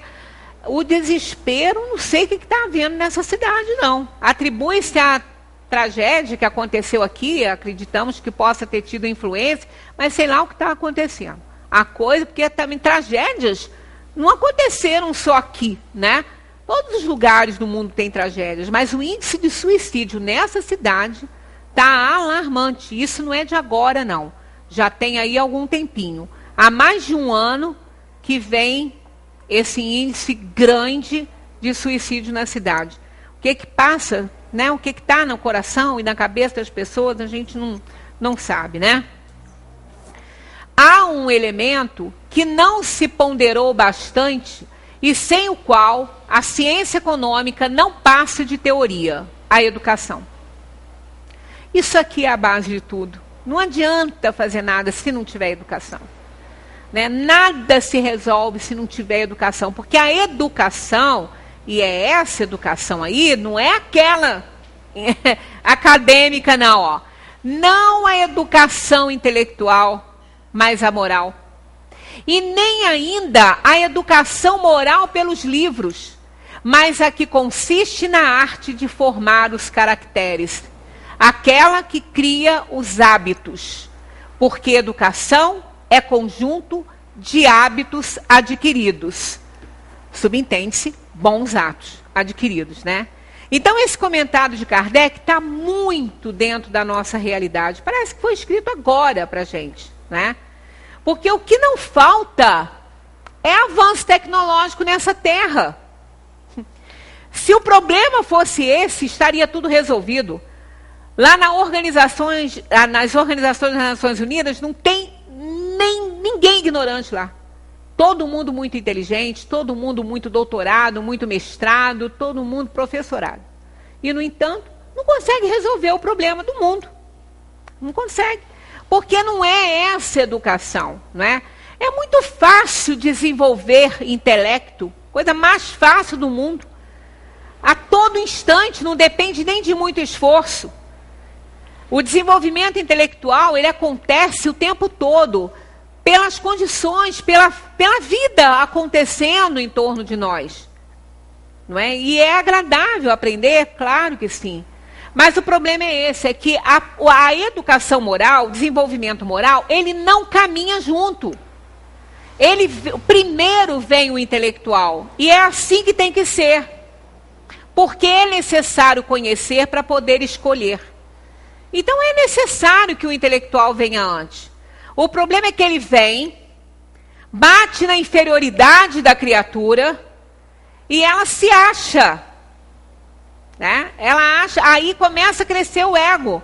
o desespero, não sei o que está havendo nessa cidade, não. Atribui-se à tragédia que aconteceu aqui, acreditamos que possa ter tido influência, mas sei lá o que está acontecendo. A coisa, porque também tragédias não aconteceram só aqui, né? Todos os lugares do mundo têm tragédias, mas o índice de suicídio nessa cidade está alarmante. Isso não é de agora, não. Já tem aí algum tempinho. Há mais de um ano que vem esse índice grande de suicídio na cidade. O que passa, né? O que está no coração e na cabeça das pessoas, a gente não sabe, né? Há um elemento que não se ponderou bastante e sem o qual a ciência econômica não passa de teoria: a a educação. Isso aqui é a base de tudo. Não adianta fazer nada se não tiver educação. Né? Nada se resolve se não tiver educação, porque a educação, e é essa educação aí, não é aquela acadêmica não, ó. Não a educação intelectual, mas a moral. E nem ainda a educação moral pelos livros, mas a que consiste na arte de formar os caracteres, aquela que cria os hábitos, porque educação é conjunto de hábitos adquiridos. Subentende-se, bons atos adquiridos, né? Então, esse comentário de Kardec está muito dentro da nossa realidade. Parece que foi escrito agora para a gente, né? Porque o que não falta é avanço tecnológico nessa terra. Se o problema fosse esse, estaria tudo resolvido. Lá nas organizações das Nações Unidas, não tem ninguém ignorante lá. Todo mundo muito inteligente, todo mundo muito doutorado, muito mestrado, todo mundo professorado. E, no entanto, não consegue resolver o problema do mundo. Não consegue. Porque não é essa educação, não é? É muito fácil desenvolver intelecto, coisa mais fácil do mundo. A todo instante, não depende nem de muito esforço. O desenvolvimento intelectual, ele acontece o tempo todo, pelas condições, pela vida acontecendo em torno de nós. Não é? E é agradável aprender? Claro que sim. Mas o problema é esse, é que a educação moral, o desenvolvimento moral, ele não caminha junto. Primeiro vem o intelectual. E é assim que tem que ser. Porque é necessário conhecer para poder escolher. Então é necessário que o intelectual venha antes. O problema é que ele vem, bate na inferioridade da criatura e ela se acha. Né? Ela acha, aí começa a crescer o ego.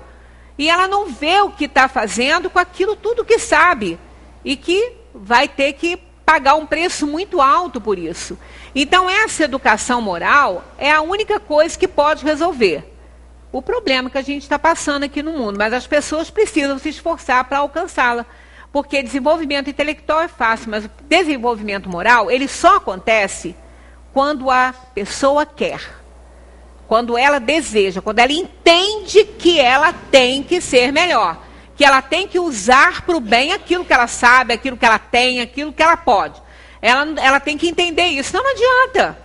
E ela não vê o que está fazendo com aquilo tudo que sabe. E que vai ter que pagar um preço muito alto por isso. Então essa educação moral é a única coisa que pode resolver o problema que a gente está passando aqui no mundo. Mas as pessoas precisam se esforçar para alcançá-la. Porque desenvolvimento intelectual é fácil, mas o desenvolvimento moral, ele só acontece quando a pessoa quer. Quando ela deseja, quando ela entende que ela tem que ser melhor. Que ela tem que usar para o bem aquilo que ela sabe, aquilo que ela tem, aquilo que ela pode. Ela tem que entender isso. Não adianta.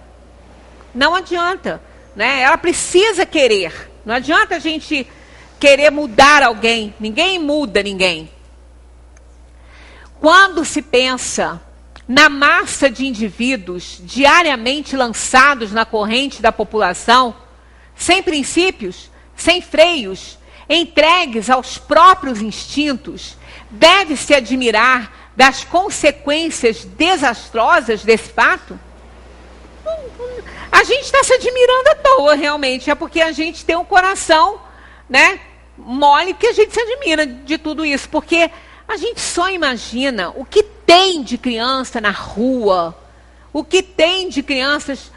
Não adianta. Né? Ela precisa querer. Não adianta a gente querer mudar alguém. Ninguém muda ninguém. Quando se pensa na massa de indivíduos diariamente lançados na corrente da população, sem princípios, sem freios, entregues aos próprios instintos, deve-se admirar das consequências desastrosas desse fato? A gente está se admirando à toa, realmente. É porque a gente tem um coração, né, mole, que a gente se admira de tudo isso. Porque a gente só imagina o que tem de criança na rua, o que tem de crianças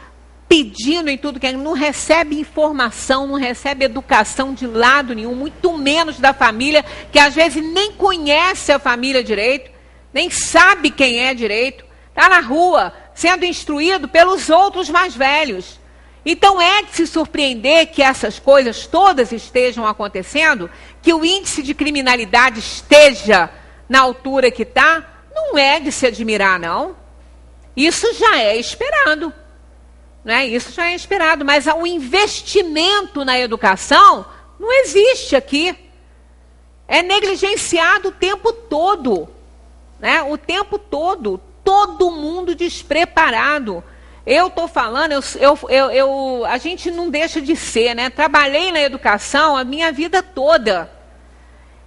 pedindo em tudo que é, não recebe informação, não recebe educação de lado nenhum, muito menos da família, que às vezes nem conhece a família direito, nem sabe quem é direito, está na rua sendo instruído pelos outros mais velhos. Então é de se surpreender que essas coisas todas estejam acontecendo, que o índice de criminalidade esteja na altura que está, não é de se admirar, não. Isso já é esperado. Né? Isso já é esperado, mas o investimento na educação não existe aqui. É negligenciado o tempo todo. Né? O tempo todo. Todo mundo despreparado. Eu estou falando, a gente não deixa de ser, né? Trabalhei na educação a minha vida toda.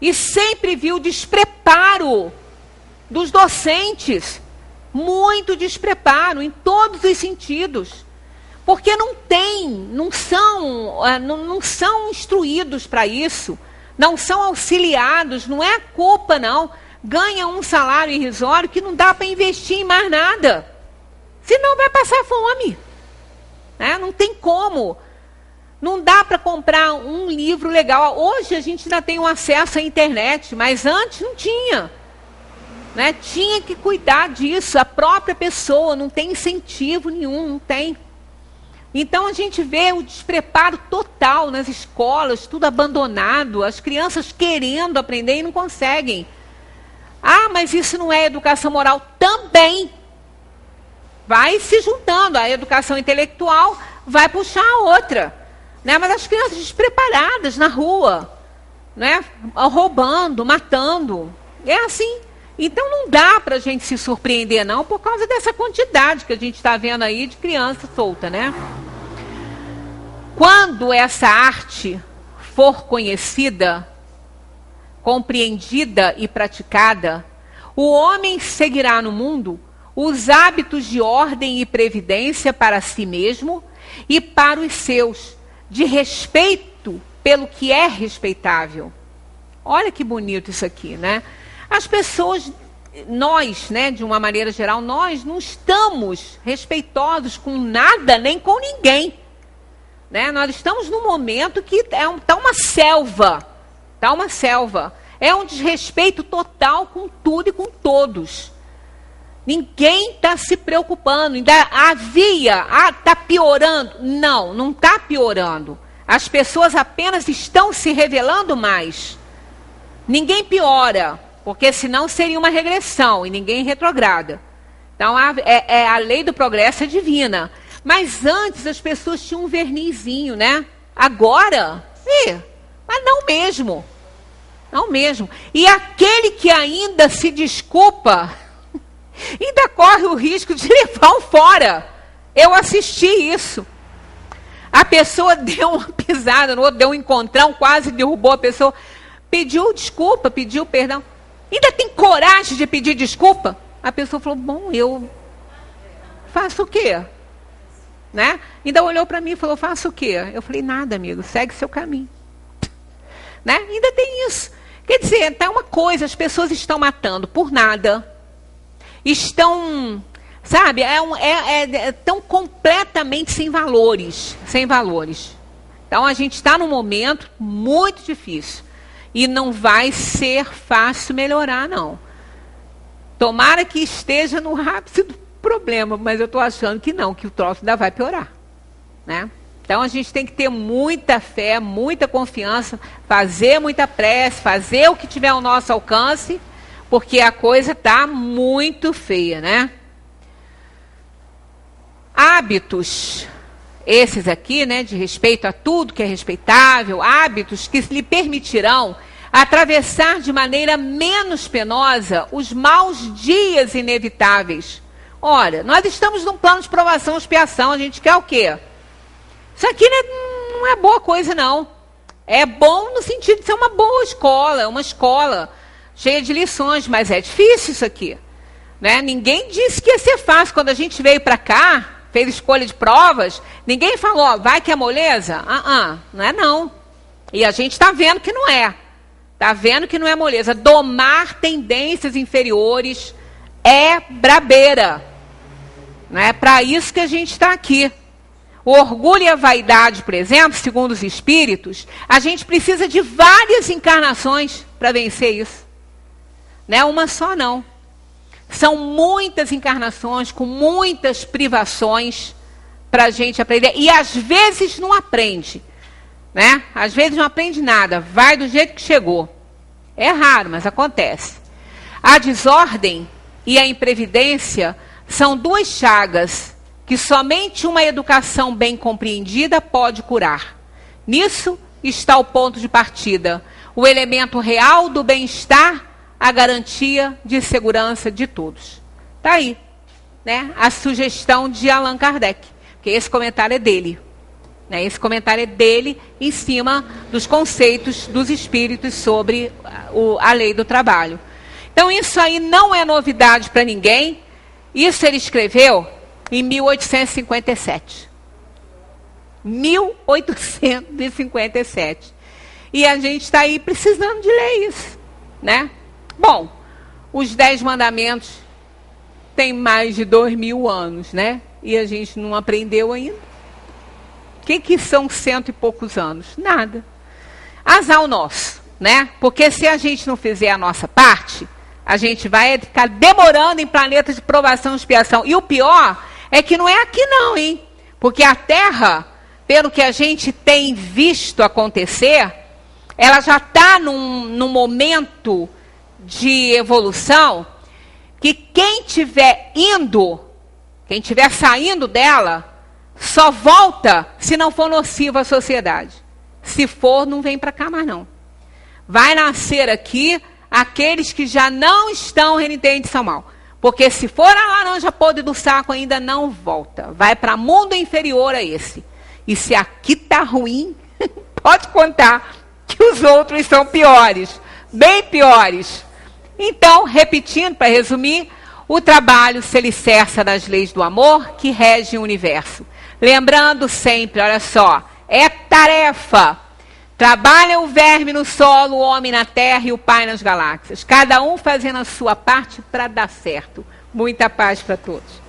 E sempre vi o despreparo dos docentes. Muito despreparo em todos os sentidos. Porque não são instruídos para isso. Não são auxiliados, não é culpa não. Ganha um salário irrisório que não dá para investir em mais nada. Senão vai passar fome. Não tem como. Não dá para comprar um livro legal. Hoje a gente ainda tem um acesso à internet, mas antes não tinha. Né? Tinha que cuidar disso, a própria pessoa, não tem incentivo nenhum, não tem. Então a gente vê o despreparo total nas escolas, tudo abandonado, as crianças querendo aprender e não conseguem. Ah, mas isso não é educação moral? Também. Vai se juntando, a educação intelectual vai puxar a outra. Né? Mas as crianças despreparadas na rua, né? Roubando, matando, é assim. Então não dá para a gente se surpreender não, por causa dessa quantidade que a gente está vendo aí de criança solta, né? Quando essa arte for conhecida, compreendida e praticada, o homem seguirá no mundo os hábitos de ordem e previdência para si mesmo e para os seus, de respeito pelo que é respeitável. Olha que bonito isso aqui, né? As pessoas, nós, né, de uma maneira geral, nós não estamos respeitosos com nada, nem com ninguém. Né? Nós estamos num momento que está uma selva. Está uma selva. É um desrespeito total com tudo e com todos. Ninguém está se preocupando. Ainda está piorando. Não, não está piorando. As pessoas apenas estão se revelando mais. Ninguém piora, porque senão seria uma regressão e ninguém retrograda. Então a lei do progresso é divina. Mas antes as pessoas tinham um vernizinho, né? Agora, mas não mesmo. Não mesmo. E aquele que ainda se desculpa, ainda corre o risco de levar um fora. Eu assisti isso. A pessoa deu uma pisada no outro, deu um encontrão, quase derrubou a pessoa. Pediu desculpa, pediu perdão. Ainda tem coragem de pedir desculpa? A pessoa falou, bom, eu faço o quê? Né? Ainda olhou para mim e falou, faço o quê? Eu falei, nada, amigo, segue seu caminho. Né? Ainda tem isso. Quer dizer, tá uma coisa, as pessoas estão matando por nada. Estão, sabe, tão completamente sem valores. Sem valores. Então a gente está num momento muito difícil. E não vai ser fácil melhorar, não. Tomara que esteja no ápice do problema, mas eu estou achando que não, que o troço ainda vai piorar. Né? Então a gente tem que ter muita fé, muita confiança, fazer muita prece, fazer o que tiver ao nosso alcance, porque a coisa está muito feia, né? Hábitos, esses aqui, né, de respeito a tudo que é respeitável, hábitos que lhe permitirão atravessar de maneira menos penosa os maus dias inevitáveis. Olha, nós estamos num plano de provação e expiação, a gente quer o quê? Isso aqui não é boa coisa, não. É bom no sentido de ser uma boa escola, uma escola cheia de lições, mas é difícil isso aqui. Né? Ninguém disse que ia ser fácil. Quando a gente veio para cá, fez escolha de provas, ninguém falou, ó, vai que é moleza? Não é não. E a gente está vendo que não é. Está vendo que não é moleza. Domar tendências inferiores é brabeira. Não é para isso que a gente está aqui. O orgulho e a vaidade, por exemplo, segundo os espíritos, a gente precisa de várias encarnações para vencer isso. Não é uma só, não. São muitas encarnações, com muitas privações para a gente aprender. E às vezes não aprende. Né? Às vezes não aprende nada. Vai do jeito que chegou. É raro, mas acontece. A desordem e a imprevidência são duas chagas que somente uma educação bem compreendida pode curar. Nisso está o ponto de partida. O elemento real do bem-estar, a garantia de segurança de todos. Está aí, né? A sugestão de Allan Kardec, porque esse comentário é dele. Né? Esse comentário é dele em cima dos conceitos dos espíritos sobre a lei do trabalho. Então isso aí não é novidade para ninguém. Isso ele escreveu em 1857. 1857. E a gente está aí precisando de ler isso, né? Bom, os 10 mandamentos têm mais de 2000 anos, né? E a gente não aprendeu ainda. O que são 100 e poucos anos? Nada. Azar o nosso, né? Porque se a gente não fizer a nossa parte, a gente vai ficar demorando em planetas de provação e expiação. E o pior é que não é aqui não, hein? Porque a Terra, pelo que a gente tem visto acontecer, ela já está num momento de evolução que quem estiver saindo dela, só volta se não for nocivo à sociedade. Se for, não vem para cá mais não. Vai nascer aqui aqueles que já não estão renitentes são mal. Porque se for a laranja podre do saco, ainda não volta. Vai para mundo inferior a esse. E se aqui está ruim, pode contar que os outros são piores. Bem piores. Então, repetindo, para resumir, o trabalho se alicerça nas leis do amor que regem o universo. Lembrando sempre, olha só, é tarefa. Trabalha o verme no solo, o homem na terra e o pai nas galáxias. Cada um fazendo a sua parte para dar certo. Muita paz para todos.